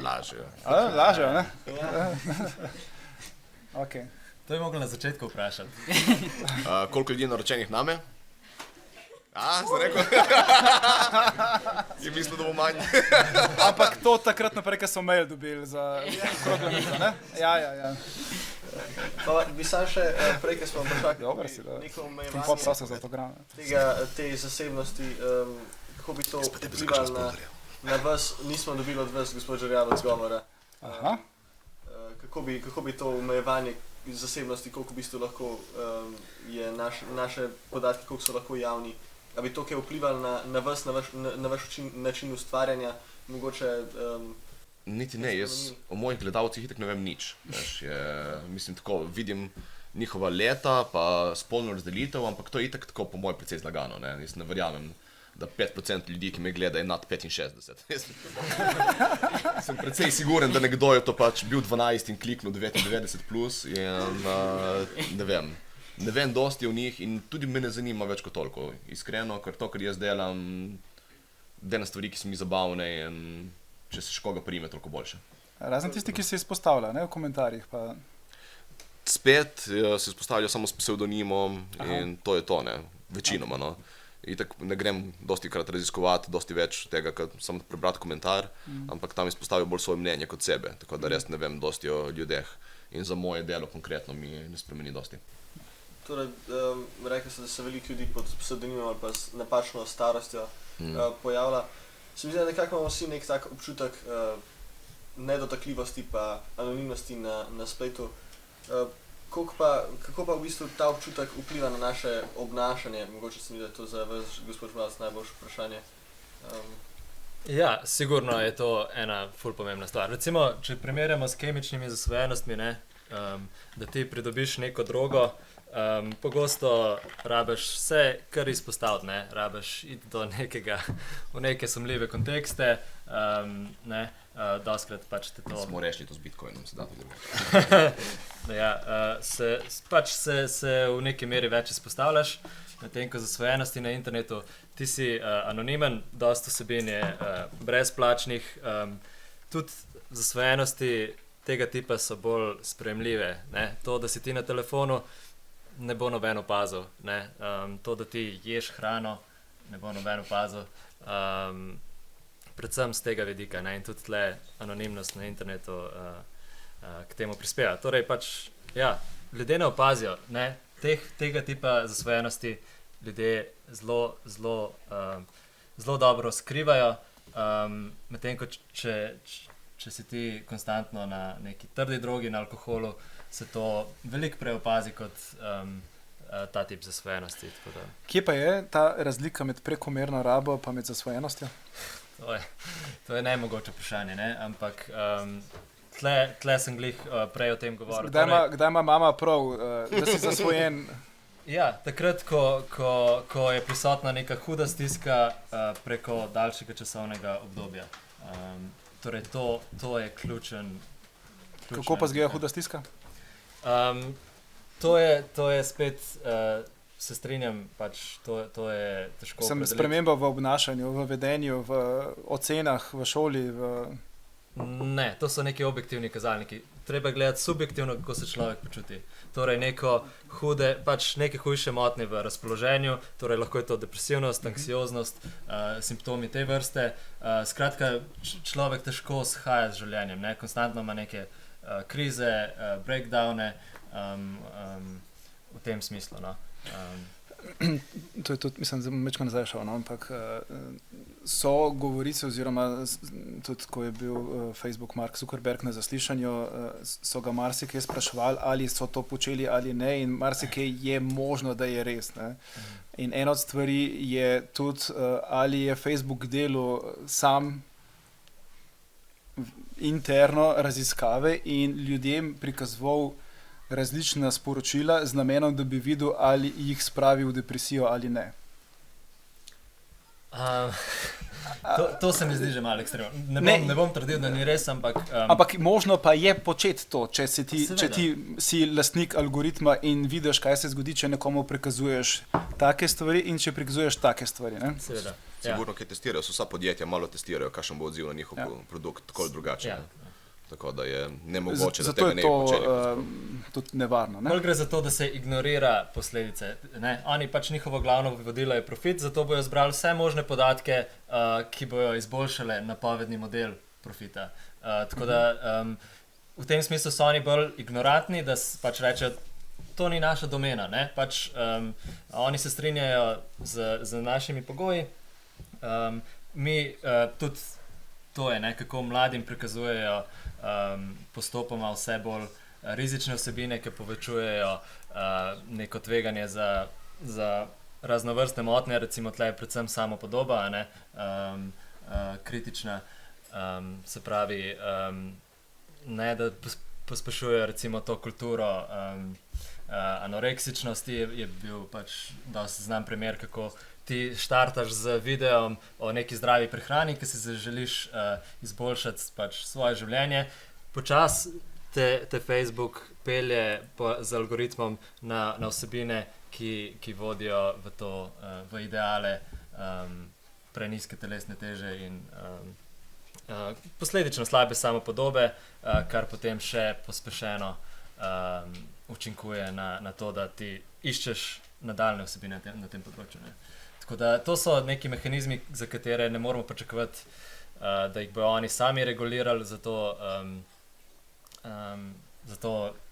Lažje. Lažje, ne? Okay. To je mogel na začetku vprašati. Koliko ljudi je naročenih name? Sem rekel. Je mislil, da bo manj. Ampak to takrat naprej, ko so mail dobili za okroglo mizo, ne? Ja. Pa bi sam še prej, ko smo Dober si, da. neko Tim podprosil za autogram. te zasebnosti, kako bi to vplivalo na vas, nismo dobili od vas, gospod Žerjav, odgovora. Aha. Kako bi to omejevanje zasebnosti, koliko v bistvu lahko je naše podatke, koliko so lahko javni, da bi to kaj vplivalo na vas, na vaš način ustvarjanja, mogoče... Niti ne, jaz o mojih gledalcih itak ne vem nič. Mislim tako, vidim njihova leta, pa spolno razdelitev, ampak to je itak tako po mojem precej zlagano. Jaz ne verjamem, da 5% ljudi, ki me gleda, je nad 65. Sem precej siguren, da nekdo je to pač bil 12 in kliknil 99 plus in ne vem dosti o njih in tudi me ne zanima več kot toliko. Iskreno, ker to, kar jaz delam stvari, ki so mi zabavne in če se še koga prime, toliko boljše. Razen tisti, ki se izpostavlja, ne, v komentarjih pa... Spet se izpostavljajo samo s pseudonimom in to je to, ne, večinoma, no. Itak ne grem dosti krat raziskovati, dosti več tega, kot samo prebrati komentar, ampak tam izpostavijo bolj svoje mnenje kot sebe, tako da res ne vem dosti o ljudeh in za moje delo konkretno mi ne spremeni dosti. Torej, rekel sem, da se veliko ljudi pod pseudonimom ali pa s napačno starostjo pojavlja. Se mi zdi, da nekako imamo vsi nek tak občutek nedotakljivosti pa anonimnosti na spletu. Kako pa v bistvu ta občutek vpliva na naše obnašanje? Mogoče se mi, da je to za vas, gospod Žmalac, najboljše vprašanje. Ja, sigurno je to ena ful pomembna stvar. Recimo, če primerjamo s kemičnimi zasvojenostmi, da ti pridobiš neko drogo, pogosto rabiš vse kar izpostaviti, rabiš iti do v neke sumljive kontekste, doskrat pač te to... Smo rešili to z Bitcoinom, se da to drugo. Se v neki meri več izpostavljaš, medtem ko zasvojenosti na internetu, ti si anonimen, dosta vsebin je brezplačnih, tudi zasvojenosti tega tipa so bolj sprejemljive, to, da si ti na telefonu, ne bo noben opazil, to, da ti ješ hrano, ne bo noben opazil, predvsem z tega vidika, in tudi tle anonimnost na internetu k temu prispeva. Torej pač, ja, ljudje ne opazijo, tega tipa zasvojenosti ljudje zelo dobro skrivajo, medtem ko če si ti konstantno na neki trdi drogi, na alkoholu, se to veliko prej opazi kot ta tip zasvojenosti. Kje pa je ta razlika med prekomerno rabo pa med zasvojenostjo? To je nemogoče vprašanje, ampak tle sem glih prej o tem govoril. Kdaj ima mama prav, da si zasvojen? Ja, takrat, ko je prisotna neka huda stiska preko daljšega časovnega obdobja. Torej, to je ključen... Kako pa zgleda huda stiska? To je spet, se strinjam, pač to je težko opredeliti. Sprememba v obnašanju, v vedenju, v ocenah, v šoli, Ne, to so neki objektivni kazalniki. Treba gledati subjektivno, kako se človek počuti. Torej, neke hujše motnje v razpoloženju, torej lahko je to depresivnost, anksioznost, simptomi te vrste. Skratka, človek težko shaja z življenjem, konstantno ima neke krize, breakdowne, v tem smislu. To je tudi, mislim, da bom večko nazaj šel, ampak so govorice, oziroma tudi, ko je bil Facebook Mark Zuckerberg na zaslišanju, so ga marsikaj spraševali, ali so to počeli ali ne, in marsikaj je možno, da je res. In ena od stvari je tudi, ali je Facebook delal sam interno raziskave in ljudem prikazoval različna sporočila z namenom, da bi videl, ali jih spravi v depresijo ali ne. To se mi zdi že malo ekstremno. Ne. Ne bom trdil, da ni res, ampak Ampak možno pa je početi to, če Seveda. ti si lastnik algoritma in vidiš, kaj se zgodi, če nekomu prikazuješ take stvari in če prikazuješ take stvari. Ne? seveda. Sigurno, ki testirajo, so vsa podjetja malo testirajo, kakšen bo odziv na njihov produkt, tako ali drugače. Ja. Ne. Tako da je nemogoče, da Zato tega je ne bi to počeli. tudi nevarno. Ne? Bolj gre za to, da se ignorira posledice. Ne? Oni pač njihovo glavno vodilo je profit, zato bojo zbrali vse možne podatke, ki bojo izboljšale napovedni model profita. Tako da v tem smislu so oni bolj ignorantni, da pač rečejo, to ni naša domena. Ne? Pač, oni se strinjajo z našimi pogoji. Mi tudi to je, ne, kako mladim prikazujejo postopoma vse bolj rizične vsebine, ki povečujejo neko tveganje za raznovrstne motnje, recimo tle je predvsem samopodoba, ne, kritična, se pravi, ne, da pospešujejo recimo to kulturo anoreksičnosti, je bil pač dosti znan primer, kako ti štartaš z videom o neki zdravi prehrani, ki si želiš izboljšati pač svoje življenje. Počas te Facebook pelje z algoritmom na vsebine, ki vodijo v to, v ideale prenizke telesne teže in posledično slabe samopodobe, kar potem še pospešeno učinkuje na to, da ti iščeš nadaljne vsebine na tem področju. Ne. Tako da to so neki mehanizmi, za katere ne moramo pričakovati, da jih bodo oni sami regulirali, zato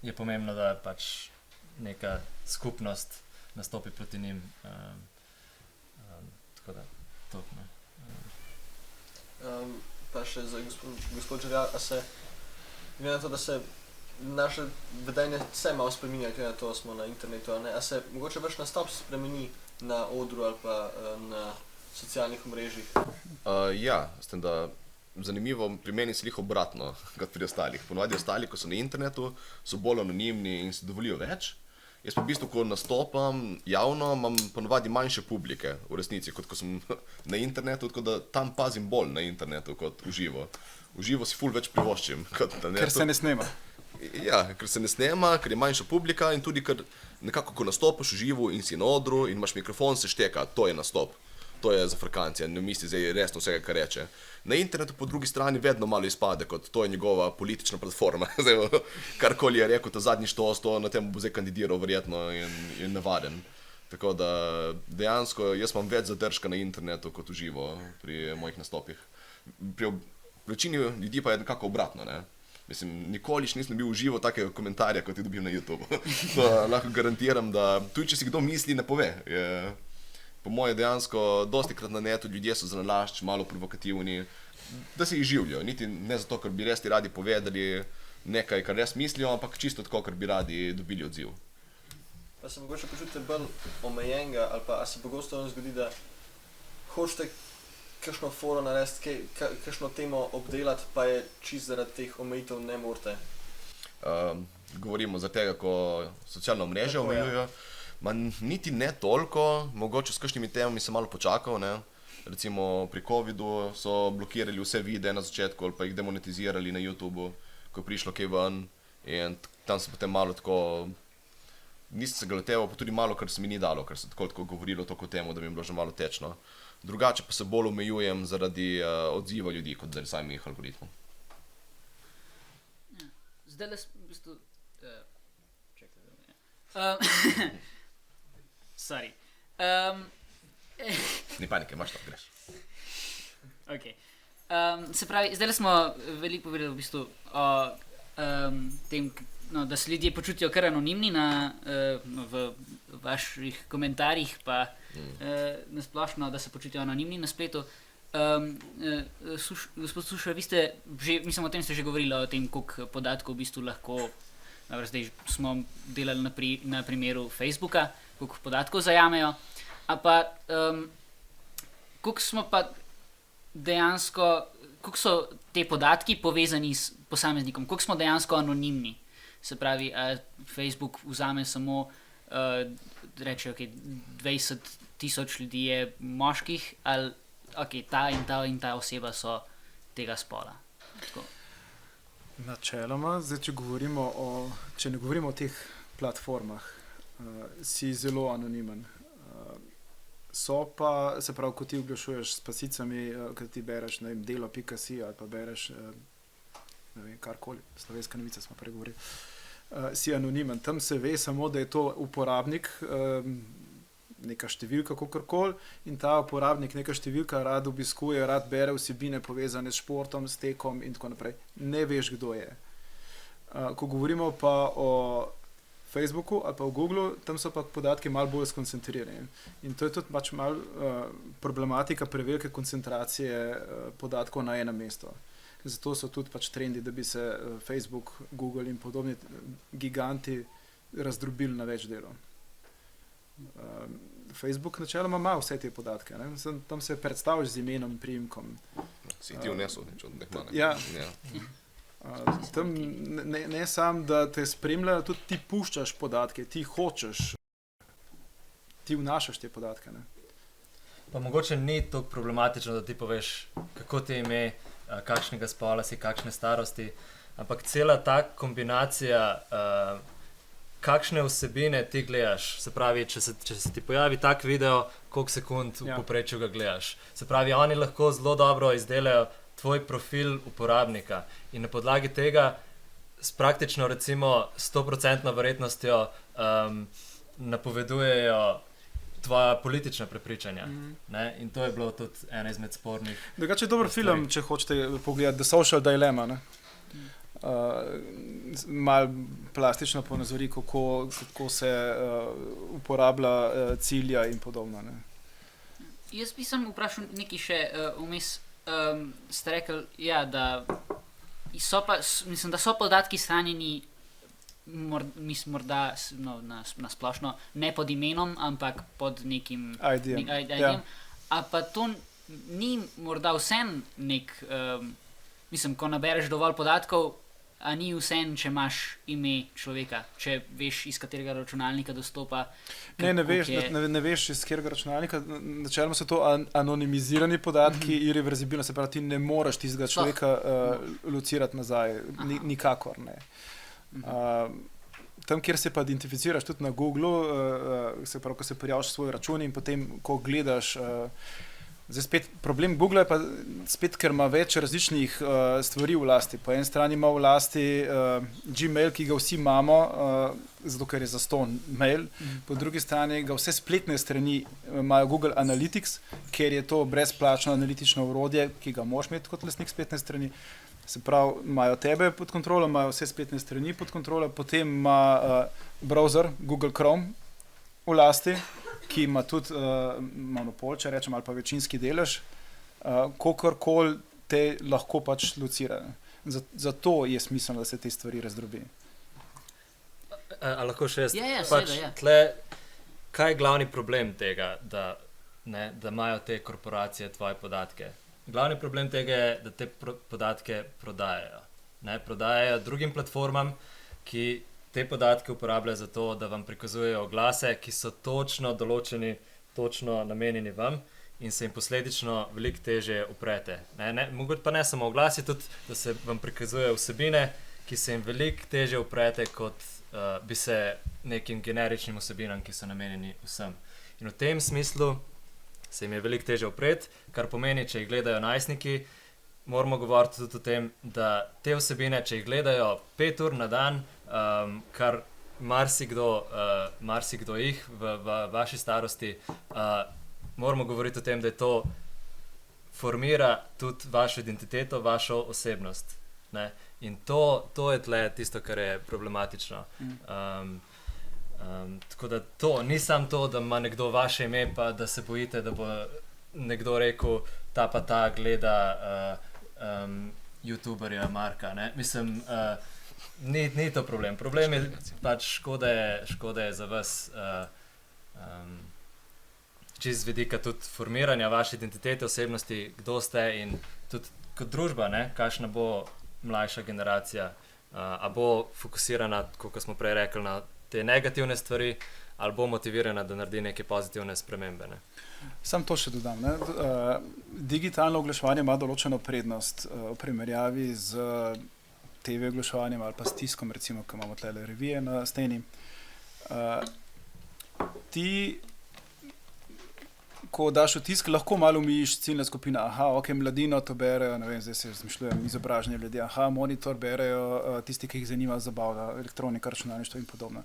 je pomembno, da pač neka skupnost nastopi proti njim. Tako da, to. Pa še za gospod Žerjav, a se, glede na to, da se naše vedenje se malo spreminja, glede na to, smo na internetu, a se mogoče vaš nastop spremeni na odru ali pa na socialnih omrežjih? Ja, s tem, da zanimivo, pri meni se lih obratno kot pri ostalih. Ponovadi ostali, ko so na internetu, so bolj anonimni in si dovolijo več. Jaz pa v bistvu, ko nastopam javno, imam ponovadi manjše publike v resnici, kot ko sem na internetu, tako da tam pazim bolj na internetu kot v živo. V živo si ful več privoščim kot na netu. Ker se ne snema. Ja, ker se ne snema, ker je manjša publika in tudi ker nekako, ko nastopaš v živo in si na odru in imaš mikrofon, se šteka, to je nastop. To je zafrkancija, ne misli zdaj resno vsega, kar reče. Na internetu po drugi strani vedno malo izpade, kot to je njegova politična platforma. Zdaj, karkoli je rekel, ta zadnji štos, to na tem bo zdaj kandidiral verjetno in navaden. Tako da dejansko jaz imam več zadržka na internetu kot v živo pri mojih nastopih. Pri večini ljudi pa je nekako obratno, ne. Mislim, nikoli nisem bil v živo takega komentarja, kot je dobil na YouTube. To lahko garantiram, da tudi če si kdo misli, ne pove. Po moje dejansko dostikrat na netu ljudje so zanalašč, malo provokativni, da se izživljajo. Niti ne zato, ker bi res ti radi povedali nekaj, kar res mislijo, ampak čisto tako, ker bi radi dobili odziv. Pa se mogoče počutite bolj omejenega ali pa se pogosto vam zgodi, da hočete kakšno foro narediti, kakšno temo obdelati, pa je čisto zaradi teh omejitev ne morete? Govorimo za tega, ko socialna omrežja omejujejo. Niti ne toliko, mogoče s kakšnimi temami sem malo počakal, ne. Recimo pri covidu so blokirali vse videe na začetku ali pa jih demonetizirali na YouTubu, ko je prišlo kaj ven in tam sem potem malo tako, nisem se ga loteval, pa tudi malo, kar se mi ni dalo, ker se tako govorilo toliko o temu, da mi je bilo že malo tečno. Drugače pa se bolj omejujem zaradi odziva ljudi kot zaradi samih algoritmov. Zdaj le v bistvu... Čakaj, sorry. Ni panike, imaš to, greš. Okay. Se pravi, zdaj smo veliko povedali v bistvu o tem, no, da se ljudje počutijo kar anonimni v vaših komentarjih, pa nasplošno, da se počutijo anonimni na spletu. Gospod Suša, vi ste že, mislim, o tem ste že govorili, o tem, koliko podatkov v bistvu lahko, zdaj smo delali na primeru Facebooka, koliko podatkov zajamejo, a pa koliko smo pa dejansko, koliko so te podatki povezani s posameznikom, koliko smo dejansko anonimni. Se pravi, Facebook vzame samo, reče, okay, 20 000 ljudi je moških, ali ok, ta in ta oseba so tega spola. Tako. Načeloma, zdaj, če ne govorimo o teh platformah, si zelo anonimen. So pa, se pravi, ko ti oglašuješ s pasicami, ko ti bereš, ne vem, delo.si ali pa bereš, ne vem, karkoli, Slovenska novica smo pregovorili, si anonimen. Tam se ve samo, da je to uporabnik, neka številka, kakorkoli, in ta uporabnik, neka številka, rad obiskuje, rad bere vsebine povezane s športom, s tekom in tako naprej. Ne veš, kdo je. Ko govorimo pa o Facebooku ali pa o Googlu, tam so pa podatki malo bolj skoncentrirani. In to je tudi pač malo problematika prevelike koncentracije podatkov na enem mestu. Zato so tudi pač trendi, da bi se Facebook, Google in podobni giganti razdrobili na več delov. Facebook načeloma ima vse te podatke, ne? Tam se predstavljaš z imenom, priimkom. Si ti vnesel, nič od njih manj. Ja. Tam ne samo, da te spremljajo, tudi ti puščaš podatke, ti hočeš, ti vnašaš te podatke. Ne? Pa mogoče ni tako problematično, da ti poveš, kako ti je ime, kakšnega spola si, kakšne starosti, ampak cela ta kombinacija, kakšne vsebine ti gledaš. Se pravi, če se ti pojavi tak video, koliko sekund v povprečju ga gledaš. Se pravi, oni lahko zelo dobro izdelajo tvoj profil uporabnika in na podlagi tega s praktično recimo 100% verjetnostjo napovedujejo tvoja politična prepričanja. Ne? In to je bilo tudi ena izmed spornih. Drugače je dober film, če hočete pogledati, The Social Dilemma. Ne? Mal plastično ponazori, kako se uporablja cilja in podobno. Ne? Jaz bi sem vprašal nekaj še vmes. Ste rekli, ja, da so podatki shranjeni morda na splošno ne pod imenom, ampak pod nekim ID-jem. A pa to ni morda vsem nek, ko nabereš dovolj podatkov, a ni vsem, če imaš ime človeka, če veš, iz katerega računalnika dostopa. Ne veš, iz katerega računalnika. Načeloma so to anonimizirani podatki, irreverzibilno, se pravi, ti ne moreš tistega človeka locirati nazaj, nikakor ne. Tam, kjer se pa identificiraš tudi na Googlu, se pravi, ko se prijaviš svoj račun in potem, ko gledaš. Zdaj spet problem Google je pa spet, ker ima več različnih stvari v lasti. Po eni strani ima v lasti Gmail, ki ga vsi imamo, zato ker je zastonj mail. Po drugi strani ga vse spletne strani imajo Google Analytics, ker je to brezplačno analitično orodje, ki ga moraš imeti kot lastnik spletne strani. Se pravi, imajo tebe pod kontrolo, imajo vse spletne strani pod kontrolo, potem ima browser Google Chrome v lasti, ki ima tudi monopol, če rečem, ali pa večinski delež, kokorkoli te lahko pač locira. Zato je smiselno, da se te stvari razdrobi. A lahko še jaz? Ja. Kaj je glavni problem tega, da imajo te korporacije tvoje podatke? Glavni problem tega je, da te podatke prodajajo. Prodajajo drugim platformam, ki te podatke uporabljajo za to, da vam prikazujejo oglase, ki so točno določeni, točno namenjeni vam in se jim posledično veliko težje uprete. Mogoče pa ne samo oglasi, tudi da se vam prikazujejo vsebine, ki se jim veliko težje uprete, kot bi se nekim generičnim vsebinam, ki so namenjeni vsem. In v tem smislu se jim je veliko težje upreti, kar pomeni, če jih gledajo najstniki, moramo govoriti tudi o tem, da te vsebine, če jih gledajo 5 ur na dan, kar marsikdo jih v vaši starosti, moramo govoriti o tem, da je to formira tudi vašo identiteto, vašo osebnost. Ne? In to je tle tisto, kar je problematično. Tako da to, ni samo to, da ima nekdo vaše ime, pa da se bojite, da bo nekdo rekel, ta pa ta gleda youtuberja Marka. Ne? Mislim, ni to problem. Problem je pač škoda je za vas čisto z vidika tudi formiranja vaše identitete, osebnosti, kdo ste in tudi kot družba, kakšna bo mlajša generacija, a bo fokusirana, kot smo prej rekli, na te negativne stvari ali bo motivirana, da naredi neke pozitivne spremembe. Ne? Sam to še dodam. Ne? Digitalno oglaševanje ima določeno prednost v primerjavi z TV oglaševanjem ali pa s tiskom, recimo, ko imamo tle revije na steni. Ti, ko daš v tisk, lahko malo omejiš ciljna skupina. Aha, ok, mladino to berejo, ne vem, zdaj se izmišljujem, izobraženi ljudje. Aha, monitor berejo tisti, ki jih zanima zabava, elektronika, računalništvo in podobno.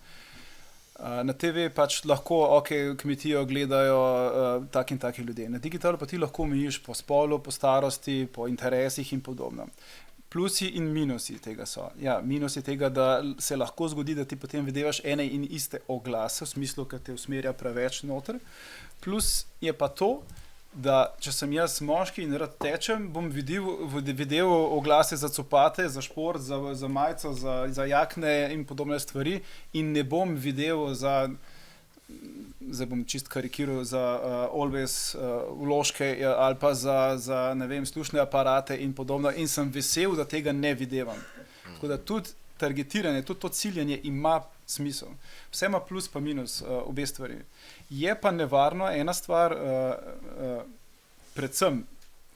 Na TV pač lahko, ok, kmetijo gledajo taki in taki ljudje. Na digitalu pa ti lahko omejiš po spolu, po starosti, po interesih in podobno. Plusi in minusi tega so. Ja, minusi tega, da se lahko zgodi, da ti potem videvaš ene in iste oglase, v smislu, ki te usmerja preveč noter. Plus je pa to, da če sem jaz moški in rad tečem, bom videl oglase za copate, za šport, za majico, za jakne in podobne stvari in ne bom videl za, zdaj bom čist karikiral, za Always vložke ali pa za ne vem, slušne aparate in podobno in sem vesel, da tega ne videvam. Tako da tudi targetiranje, tudi to ciljanje ima smisel. Vse ima plus pa minus, obe stvari. Je pa nevarno ena stvar, predvsem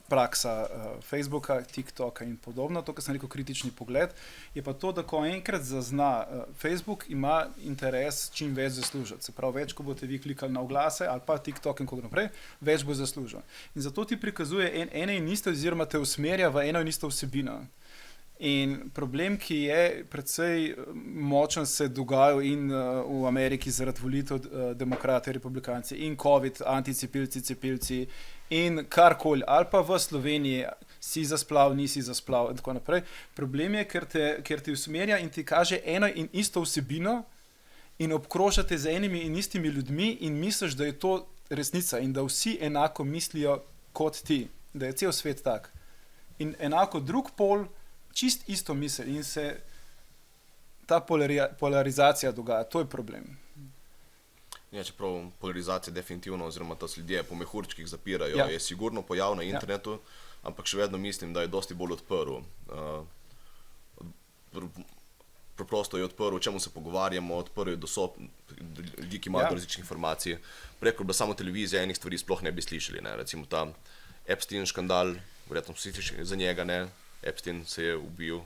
praksa Facebooka, TikToka in podobno, to, kar sem rekel, kritični pogled, je pa to, da ko enkrat zazna, Facebook ima interes čim več zaslužiti. Se pravi, več, ko boste vi klikali na oglase ali pa TikTok in kako naprej, več bo zaslužil. In zato ti prikazuje ene in iste, oziroma te usmerja v eno in isto vsebino. In problem, ki je predvsej močen, se dogajal in v Ameriki zaradi volitev demokrati, republikanci in COVID, anticepilci, cepilci in karkoli, ali pa v Sloveniji si zasplav, nisi zasplav in tako naprej. Problem je, ker ti usmerja in ti kaže eno in isto vsebino in obkrožate z enimi in istimi ljudmi in misliš, da je to resnica in da vsi enako mislijo kot ti, da je cel svet tak. In enako drug pol čist isto misel in se ta polarizacija dogaja. To je problem. Ja, čeprav polarizacija definitivno, oziroma to se ljudje po mehurčkih zapirajo, je sigurno pojav na internetu, ampak še vedno mislim, da je dosti bolj odprl. Preprosto je odprl, o čemu se pogovarjamo, odprl je dostop ljudi, ki imajo do različnih informacij. Preko bi bila samo televizija, enih stvari sploh ne bi slišali. Ne? Recimo ta Epstein škandal, verjetno vsi slišali za njega, ne? Epstein se je ubil,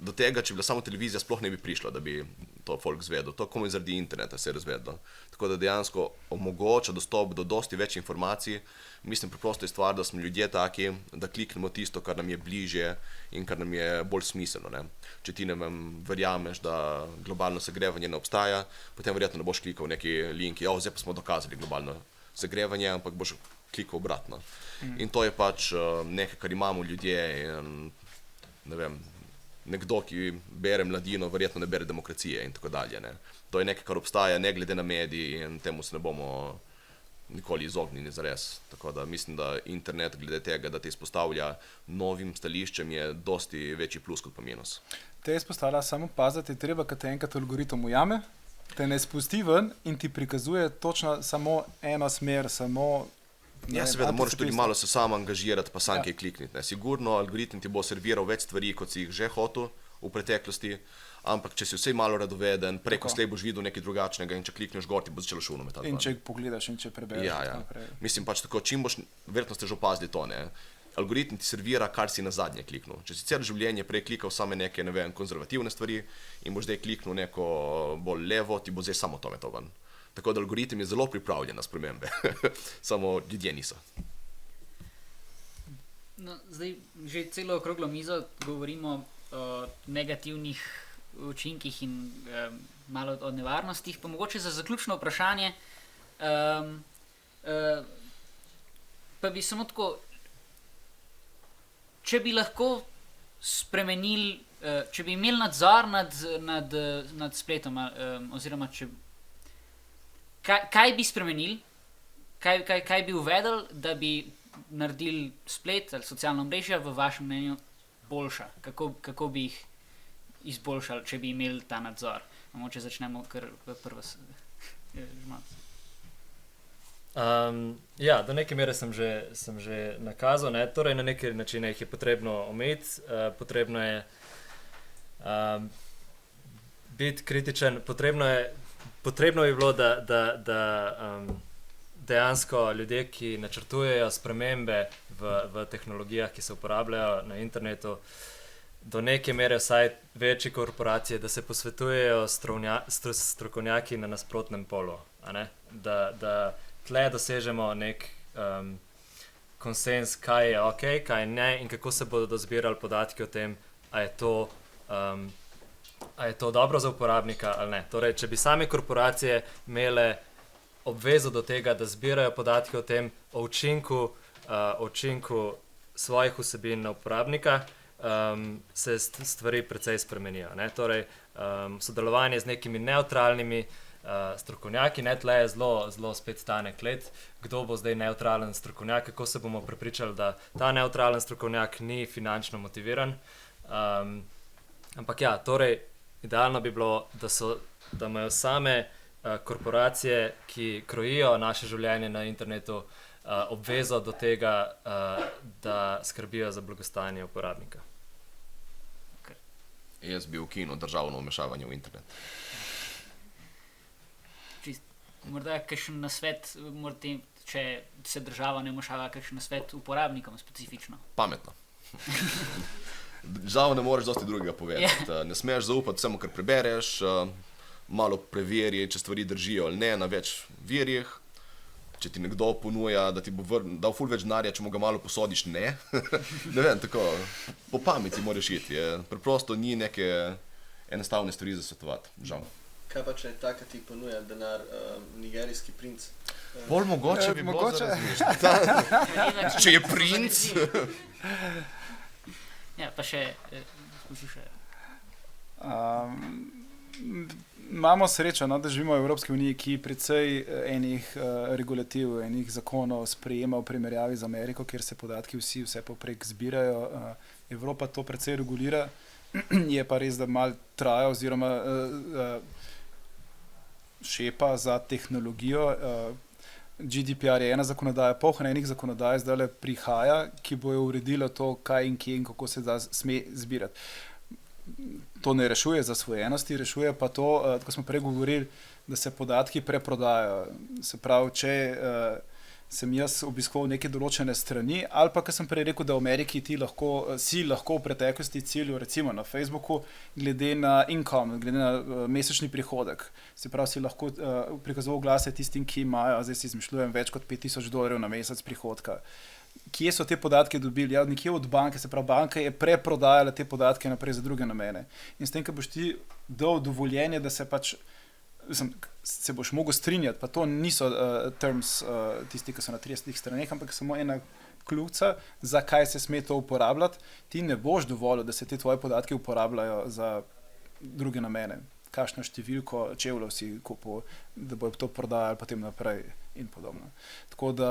do tega, če bi bila samo televizija, sploh ne bi prišla, da bi to folk zvedel. To komaj zaradi interneta se je razvedlo. Tako da dejansko omogoča dostop do dosti več informacij. Mislim, preprosto je stvar, da smo ljudje taki, da kliknemo tisto, kar nam je bližje in kar nam je bolj smiselno. Ne? Če ti verjameš, da globalno segrevanje ne obstaja, potem verjetno ne boš klikal neki link, zdaj pa smo dokazali globalno segrevanje, ampak boš klikal obratno. In to je pač nekaj, kar imamo ljudje in ne vem, nekdo, ki bere Mladino, verjetno ne bere Demokracije in tako dalje. Ne. To je nekaj, kar obstaja ne glede na mediji in temu se ne bomo nikoli izognili zares. Tako da mislim, da internet glede tega, da te izpostavlja novim stališčem, je dosti večji plus kot pa minus. Te izpostavlja samo paziti, treba, kad te enkrat algoritem ujame, te ne spusti ven in ti prikazuje točno samo eno smer, samo Ja, seveda, moraš tudi malo se sam angažirati, pa sam kaj klikniti. Ne. Sigurno, algoritem ti bo serviral več stvari, kot si jih že hotel v preteklosti, ampak če si vsej malo radoveden, preko slej boš videl nekaj drugačnega in če klikneš gor, ti bo začelo šuno metati. In če pogledaš in če prebereš. Ja. Mislim pač tako, čim boš, verjetno ste že opazili to, ne. Algoritem ti servira, kar si na zadnje kliknil. Če si celo življenje prej klikal same neke, ne vem, konzervativne stvari in boš zdaj kliknil neko bolj levo, ti bo zdaj samo to metal ven. Tako da algoritem je zelo pripravljen na spremembe, samo ljudje niso. No, zdaj že celo okroglo mizo govorimo o negativnih učinkih in malo o nevarnostih, pa mogoče za zaključno vprašanje, pa bi samo tako, če bi lahko spremenili, če bi imeli nadzor nad spletom, oziroma če Kaj bi spremenili, kaj bi uvedli, da bi naredili splet ali socialno mrežje v vašem mnenju boljša? Kako bi jih izboljšali, če bi imeli ta nadzor? Mogoče začnemo kar prvo žmat. Ja, do neke mere sem že nakazal, ne? Torej na neki način jih je potrebno omejiti, potrebno je biti kritičen, potrebno je potrebno bi bilo, da dejansko ljudje, ki načrtujejo spremembe v tehnologijah, ki se uporabljajo na internetu, do neke mere vsaj večje korporacije, da se posvetujejo strokovnjaki na nasprotnem polu. Da tle dosežemo nek konsens, kaj je ok, kaj ne in kako se bodo zbirali podatki o tem, a je to dobro za uporabnika ali ne. Torej, če bi same korporacije imele obvezo do tega, da zbirajo podatke o tem, o učinku svojih vsebin na uporabnika, se stvari precej spremenijo. Torej, sodelovanje z nekimi neutralnimi strokovnjaki, tle je zelo spet tane klet, kdo bo zdaj neutralen strokovnjak, kako se bomo prepričali, da ta neutralen strokovnjak ni finančno motiviran. Ampak ja, torej, idealno bi bilo, da imajo same korporacije, ki krojijo naše življenje na internetu, obvezo do tega, da skrbijo za blagostanje uporabnika. Jaz bi ukinil državno vmešavanje v internet. Morda je kakšen nasvet, če se država ne vmešava, kakšen nasvet uporabnikom specifično? Pametno. Žal ne moreš dosti drugega povedati. Ne smeš zaupati vsemu, kar prebereš, malo preveri, če stvari držijo ali ne, na več virjih. Če ti nekdo ponuja, da ti bo dal ful več denarja, če mu ga malo posodiš, ne. Ne vem, tako, po pameti moraš iti. Preprosto ni neke enostavne stvari za svetovati, žal. Kaj pa, če je taka ti ponuja denar nigerijski princ? Bolj mogoče bi bilo za razmišljati. Če je princ. Ja, pa še, poslušaj. Imamo srečo, da živimo v Evropski uniji, ki precej enih regulativ, enih zakonov sprejema v primerjavi z Ameriko, kjer se podatki vse poprek zbirajo. Evropa to precej regulira, je pa res, da malo traja oziroma šepa za tehnologijo. GDPR je ena zakonodaja, enih zakonodaj zdaj prihaja, ki bojo uredilo to, kaj in kje in kako se sme zbirati. To ne rešuje zasvojenosti, rešuje pa to, ko smo prej govorili, da se podatki preprodajajo. Se pravi, če sem jaz obiskoval neke določene strani, ali pa, kar sem prej rekel, da v Ameriki si lahko v preteklosti cilju, recimo na Facebooku, glede na income, glede na mesečni prihodek. Se pravi, si lahko prikazoval glase tistim, ki imajo, zdaj si izmišljujem, več kot $5,000 na mesec prihodka. Kje so te podatke dobili? Ja, nekje od banke, se pravi, banka je preprodajala te podatke naprej za druge namene. In s tem, ko boš ti dal dovoljenje, da se boš mogel strinjati, pa to niso terms tisti, ki so na 30 straneh, ampak samo ena ključa, zakaj se sme to uporabljati, ti ne boš dovolil, da se te tvoje podatke uporabljajo za druge namene. Kakšno številko čevljev si kupil, da bojo to prodajali potem naprej in podobno. Tako da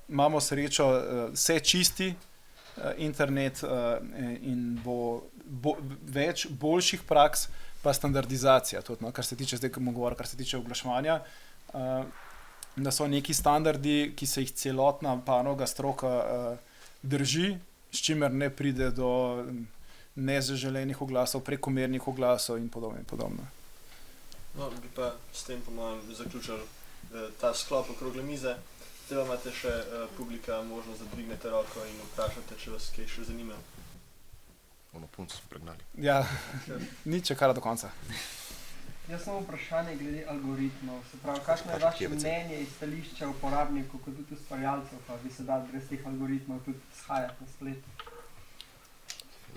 imamo srečo, vse čisti internet in bo več boljših praks, pa standardizacija, tudi, kar se tiče zdaj, kar se tiče oglaševanja, da so neki standardi, ki se jih celotna panoga stroka drži, s čimer ne pride do nezaželenih oglasov, prekomernih oglasov in podobno. No, bi pa s tem po mojem zaključili ta sklop okrogle mize. Zdaj imate še publika možnost, da dvignete roko in vprašate, če vas kaj še zanima. Ono punco so pregnali. Ja, ni čakala do konca. Jaz samo vprašanje glede algoritmov. Se pravi, kakšno je vaše mnenje iz stališča uporabnikov, kot tudi ustvarjalcev, pa bi se dal brez teh algoritmov tudi shajati na splet?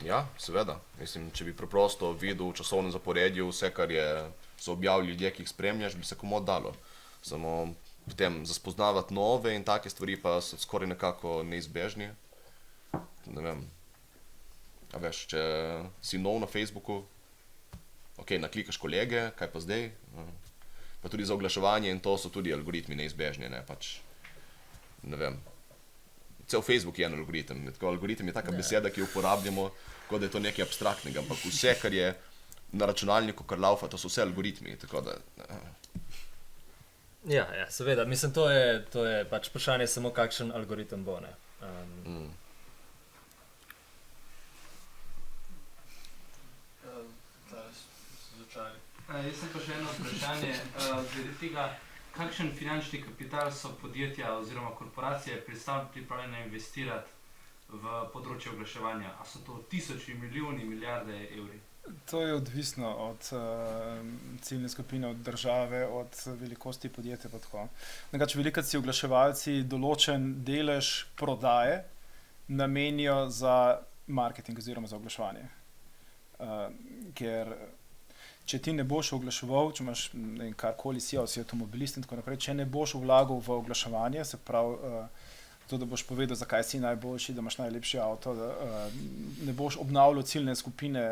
Ja, seveda. Mislim, če bi preprosto videl v časovnem zaporedju vse, kar so objavili ljudje, ki jih spremljaš, bi se komot dalo. Samo potem zaspoznavati nove in take stvari pa so skoraj nekako neizbežni. Ne vem. A veš, če si nov na Facebooku, ok, naklikaš kolege, kaj pa zdaj? Pa tudi za oglaševanje in to so tudi algoritmi neizbežni, ne, pač, ne vem. Cel Facebook je en algoritem. Algoritem je taka beseda, ki jo uporabljamo, kot da je to nekaj abstraktnega, ampak vse, kar je na računalniku, kar laufa, to so vse algoritmi, tako da... Ja, seveda. Mislim, to je pač vprašanje samo, kakšen algoritem bo, ne. Jaz sem pa še eno vprašanje. Glede tega, kakšen finančni kapital so podjetja oziroma korporacije pripravljene investirati v področje oglaševanja? A so to tisoči, milijoni, milijarde evri? To je odvisno od ciljne skupine, od države, od velikosti podjetja pa tako. Nekaj, velikrat si oglaševalci določen delež prodaje namenijo za marketing oziroma za oglaševanje. Ker če ti ne boš oglaševal, če imaš karkoli si avtomobilist in tako naprej, če ne boš vlagal v oglaševanje, se pravi to, da boš povedal, zakaj si najboljši, da imaš najlepši avto, da ne boš obnavljal ciljne skupine,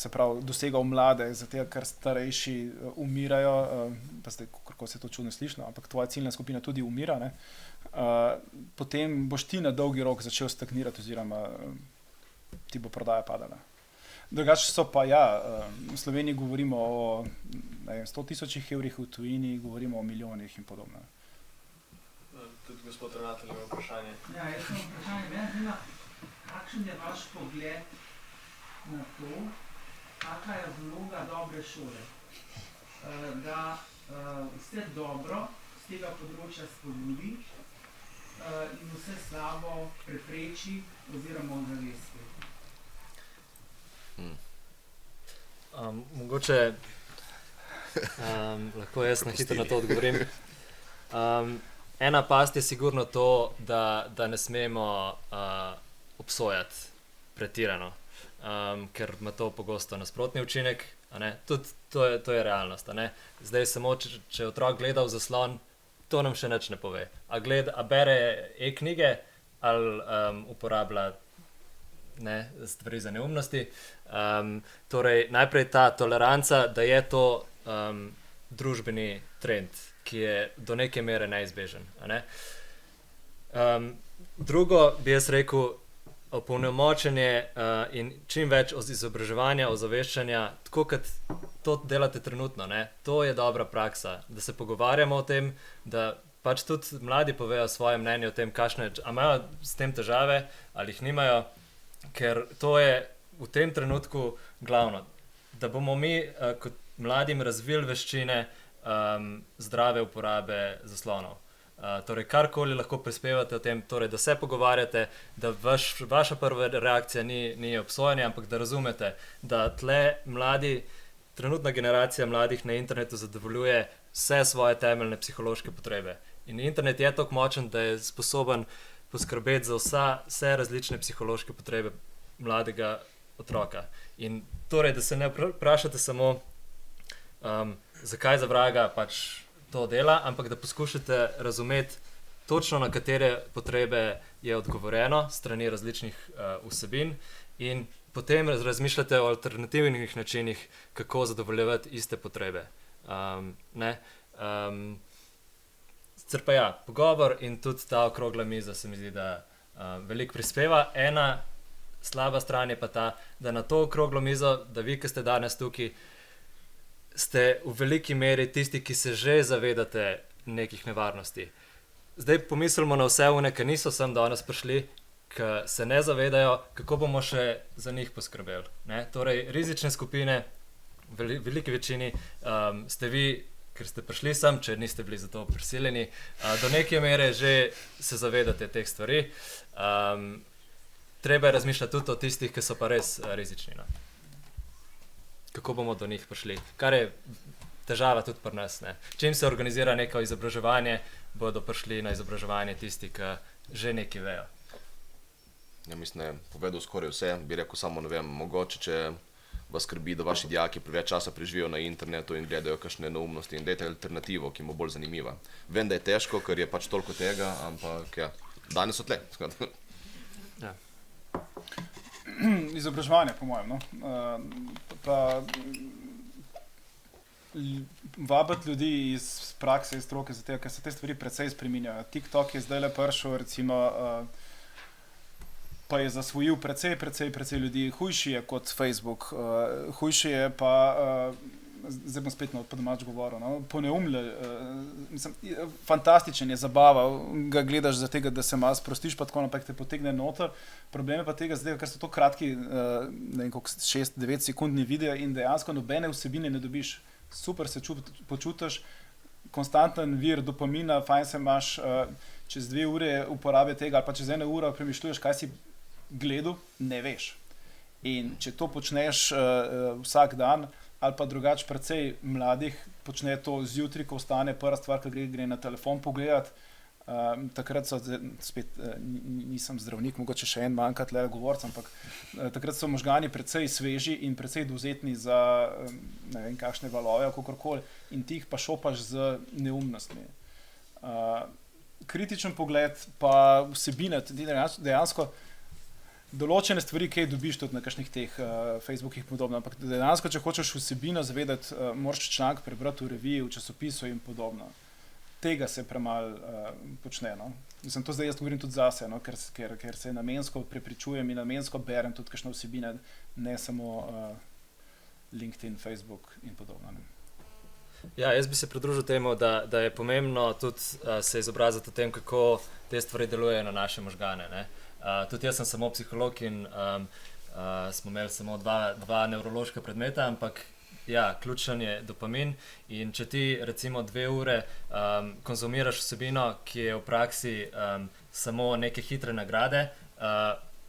se pravi dosegal mlade, zato ker starejši umirajo, pa zdaj, kako se to čudno sliši, ampak tvoja ciljna skupina tudi umira, ne? Potem boš ti na dolgi rok začel stagnirati oziroma ti bo prodaja padala. Drugače so pa v Sloveniji govorimo o 100.000 evrih, v tujini govorimo o milijonih in podobno. Tudi gospod ravnatelj ima vprašanje. Ja, jaz sem vprašanje. Mene zanima, kakšen je vaš pogled na to, kakva je vloga dobre šole? Da vse dobro z tega področja spodbudi in vse slabo prepreči oziroma ozavesti. Mogoče lahko jaz na hitro na to odgovorim. Ena past je sigurno to, da ne smemo obsojati pretirano, ker ima to pogosto nasprotni učinek. Tudi to je realnost. Zdaj samo, če otrok gleda v zaslon, to nam še nič ne pove. A bere e-knjige ali uporablja stvari za neumnosti. Torej, najprej ta toleranca, da je to družbeni trend, ki je do neke mere neizbežen. Drugo bi jaz rekel, opolnomočenje in čim več izobraževanja, ozaveščanja, tako kot to delate trenutno. To je dobra praksa, da se pogovarjamo o tem, da pač tudi mladi povejo svoje mnenje o tem, ali imajo s tem težave ali jih nimajo. Ker to je v tem trenutku glavno, da bomo mi kot mladim razvili veščine zdrave uporabe zaslonov. Torej, karkoli lahko prispevate o tem, torej, da se pogovarjate, da vaša prva reakcija ni obsojanje, ampak da razumete, da tle trenutna generacija mladih na internetu zadovoljuje vse svoje temeljne psihološke potrebe. In internet je tako močen, da je sposoben poskrbeti za vse različne psihološke potrebe mladega otroka. In torej, da se ne vprašate samo, zakaj za vraga pač to dela, ampak da poskušate razumeti točno, na katere potrebe je odgovorjeno strani različnih vsebin in potem razmišljate o alternativnih načinih, kako zadovoljevati iste potrebe. Sicer pa pogovor in tudi ta okrogla miza se mi zdi, da veliko prispeva. Ena slaba stran je pa ta, da na to okroglo mizo, da vi, ki ste danes tukaj, ste v veliki meri tisti, ki se že zavedate nekih nevarnosti. Zdaj pomislimo na vse one, ki niso sem danes prišli, ki se ne zavedajo, kako bomo še za njih poskrbeli. Torej, rizične skupine, v veliki večini ste vi, ker ste prišli sem, če niste bili za to prisiljeni, do neke mere že se zavedate teh stvari. Treba je razmišljati tudi o tistih, ki so pa res rizični. Kako bomo do njih prišli? Kar je težava tudi pri nas. Čim se organizira neko izobraževanje, bodo prišli na izobraževanje tisti, ki že nekaj vejo. Ja, mislim, da je povedal skoraj vse. Bi rekel samo, ne vem, mogoče, če vas skrbi, da vaši dijaki preveč časa preživijo na internetu in gledajo kakšne neumnosti in dajte alternativo, ki mu bolj zanimiva. Vem, da je težko, ker je pač toliko tega, ampak danes so tle. Ja. Izobraževanje, po mojem, pa vabiti ljudi iz prakse, iz stroke, zato ker se te stvari precej spreminjajo. TikTok je zdaj le prišel, recimo, pa je zasvojil precej ljudi. Hujši je kot Facebook, hujši je pa zdaj bom spet po domač govoril, no, poneumlja, fantastičen je, zabava, ga gledaš za tega, da se malo sprostiš, pa tako naprej te potegne noter. Problem je pa tega zdaj, ker so to kratki, ne vem koliko, 6-9 sekundni video in dejansko nobene vsebine ne dobiš. Super se počutiš, konstanten vir dopamina, fajn se imaš, čez 2 ure uporabe tega ali pa čez 1 uro premišljuješ, kaj si gledal, ne veš. In če to počneš vsak dan, ali pa drugače precej mladih počne to zjutraj, ko vstane, prva stvar, ki gre na telefon pogledat, takrat so, spet nisem zdravnik, mogoče še en manjka tle govorc, ampak takrat so možgani precej sveži in precej dovzetni za ne vem kakšne valove, kakorkoli, in ti jih pa šopaš z neumnostmi. Kritičen pogled pa vsebine, dejansko določene stvari, kaj dobiš tudi na kakšnih teh Facebookih podobno, ampak dejansko, če hočeš vsebino zavedati, moraš članek prebrati v reviji, v časopisu in podobno. Tega se premalo počne, no. Mislim, to zdaj jaz govorim tudi zase, no, ker se namensko prepričujem in namensko berem tudi kakšne vsebine, ne samo LinkedIn, Facebook in podobno. Ne. Ja, jaz bi se pridružil temu, da je pomembno tudi se izobraziti o tem, kako te stvari delujejo na naše možgane, ne. Tudi jaz sem samo psiholog in smo imeli samo dva nevrološka predmeta, ampak ja, ključen je dopamin in če ti recimo 2 ure konzumiraš vsebino, ki je v praksi samo neke hitre nagrade,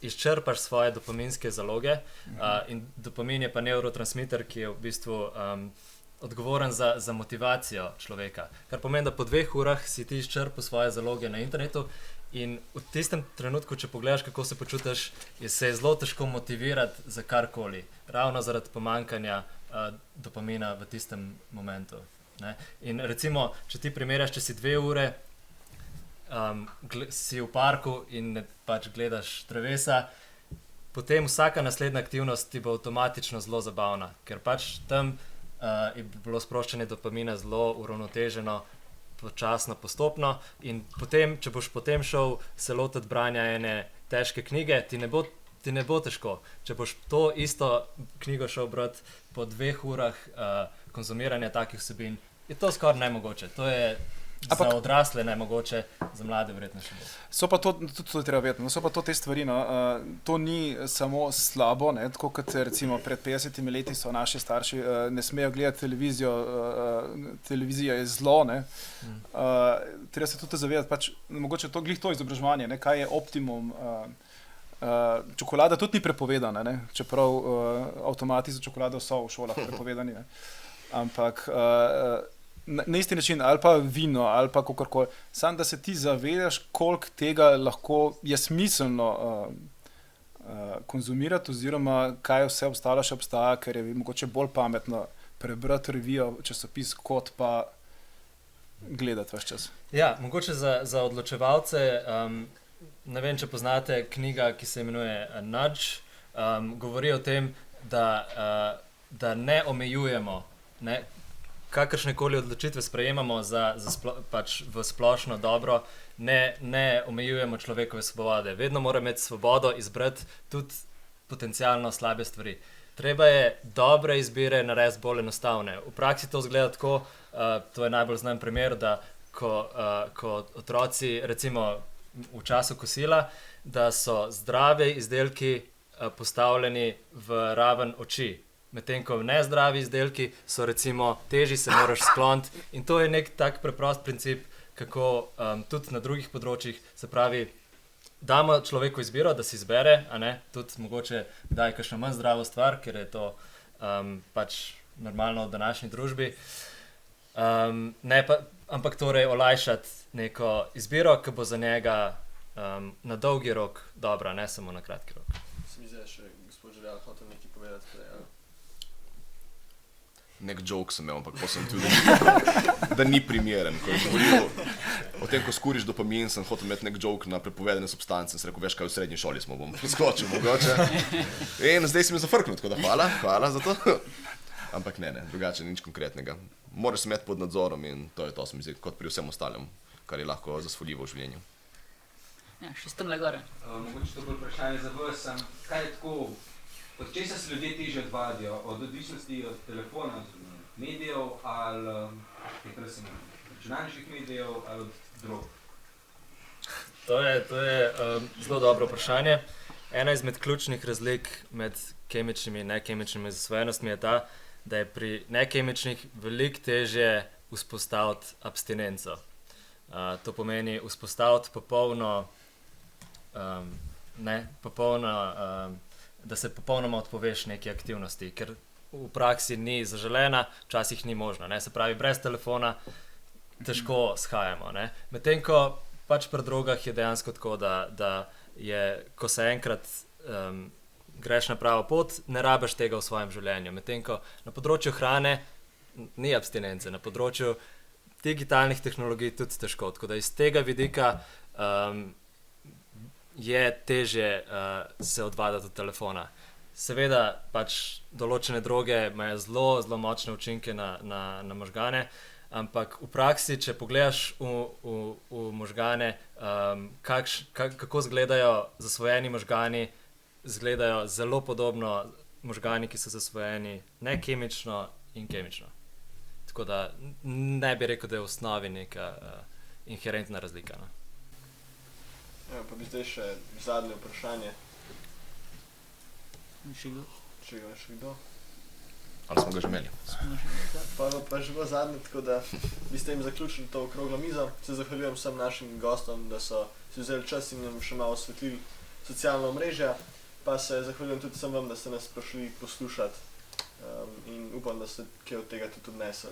izčrpaš svoje dopaminske zaloge in dopamin je pa neurotransmiter, ki je v bistvu odgovoren za motivacijo človeka. Kar pomeni, da po 2 urah si ti izčrpal svoje zaloge na internetu in v tistem trenutku, če pogledaš, kako se počutiš, se je zelo težko motivirati za karkoli, ravno zaradi pomanjkanja dopamina v tistem momentu. Ne? In recimo, če ti primerjaš, če si 2 ure si v parku in pač gledaš drevesa, potem vsaka naslednja aktivnost ti bo avtomatično zelo zabavna, ker pač tam je bilo sproščanje dopamina zelo uravnoteženo, počasno, postopno in potem, če boš potem šel se lotiti branja ene težke knjige, ti ne bo težko. Če boš to isto knjigo šel brati po 2 urah konzumiranja takih vsebin, je to skoraj nemogoče. To je za odrasle nemogoče, za mlade verjetno še bolj. So pa to, tudi to treba vedeti, no, so pa to te stvari, no, to ni samo slabo, ne, tako kot recimo pred 50 leti so naši starši ne smejo gledati televizijo, televizija je zlo, ne, treba se tudi zavedati, pač mogoče to glih to izobraževanje, ne, kaj je optimum, čokolada tudi ni prepovedana, ne, čeprav avtomati za čokolado so v šolah prepovedani, ne, ampak na isti način, ali pa vino, ali pa kakorkoli, samo da se ti zavedaš, koliko tega lahko je smiselno konzumirati, oziroma kaj vse ostalo še obstaja, ker je mogoče bolj pametno prebrati revijo, časopis, kot pa gledati ves čas. Ja, mogoče za odločevalce, ne vem, če poznate knjiga, ki se imenuje Nudge, govori o tem, da ne omejujemo, ne, kakršnekoli odločitve sprejemamo pač v splošno dobro, ne omejujemo človekove svobode. Vedno mora imeti svobodo izbrati tudi potencialno slabe stvari. Treba je dobre izbire narediti bolj enostavne. V praksi to izgleda tako, to je najbolj znan primer, da ko otroci, recimo v času kosila, da so zdravi izdelki postavljeni v raven oči. Medtem ko nezdravi izdelki so recimo težji, se moraš skloniti in to je nek tak preprost princip, kako tudi na drugih področjih, se pravi, damo človeku izbiro, da si izbere, a ne, tudi mogoče kdaj kakšno manj zdravo stvar, ker je to pač normalno v današnji družbi, ampak torej olajšati neko izbiro, ki bo za njega na dolgi rok dobra, ne samo na kratki rok. Se mi zdaj še gospod Željak hotel nekaj povedati prej, ali? Nek joke sem imel, ampak potem tudi, da ni primeren. Ko je govoril o tem, ko skuriš dopamin, sem hotel imeti nek joke na prepovedane substance, sem rekel, veš kaj, v srednji šoli smo, bom skočil mogoče. In zdaj si mi zafrknil, tako da hvala za to. Ampak ne, drugače nič konkretnega. Moraš se imeti pod nadzorom in to je to, se mi zdi, kot pri vsem ostalem, kar je lahko zasvoljivo v življenju. Ja, še s tem le gore. Mogoče to bolj vprašanje za vas, kaj je tako, od česa se ljudje težje odvadijo? Od odvisnosti od telefona? medijev ali teh računalniških medijev ali od drog? To je zelo dobro vprašanje. Ena izmed ključnih razlik med kemičnimi in nekemičnimi zasvojenostmi je ta, da je pri nekemičnih veliko težje vzpostaviti abstinenco. To pomeni vzpostaviti da se popolnoma odpoveš neki aktivnosti, ker v praksi ni zaželena, včasih ni možno. Ne? Se pravi, brez telefona težko shajamo. Ne? Medtem ko pač pri drogah je dejansko tako, da je, ko se enkrat greš na pravo pot, ne rabiš tega v svojem življenju. Medtem ko na področju hrane ni abstinence, na področju digitalnih tehnologij tudi težko. Tako da iz tega vidika je težje se odvaditi od telefona. Seveda pač določene droge imajo zelo, zelo močne učinke na možgane, ampak v praksi, če pogledaš v možgane, kako izgledajo zasvojeni možgani, izgledajo zelo podobno možgani, ki so zasvojeni nekemično in kemično. Tako da ne bi rekel, da je v osnovi neka inherentna razlika. No? Ja, pa bi zdaj še zadnje vprašanje. Še kdo? Še kdo? Ali smo ga že imeli? Pa že bo zadnje, tako da bi ste jim zaključili to okroglo mizo. Se zahvaljujem vsem našim gostom, da so si vzeli čas in nam še malo osvetlili socialna omrežja. Pa se zahvaljujem tudi vsem vam, da ste nas prišli poslušati in upam, da ste kaj od tega tudi odnesli.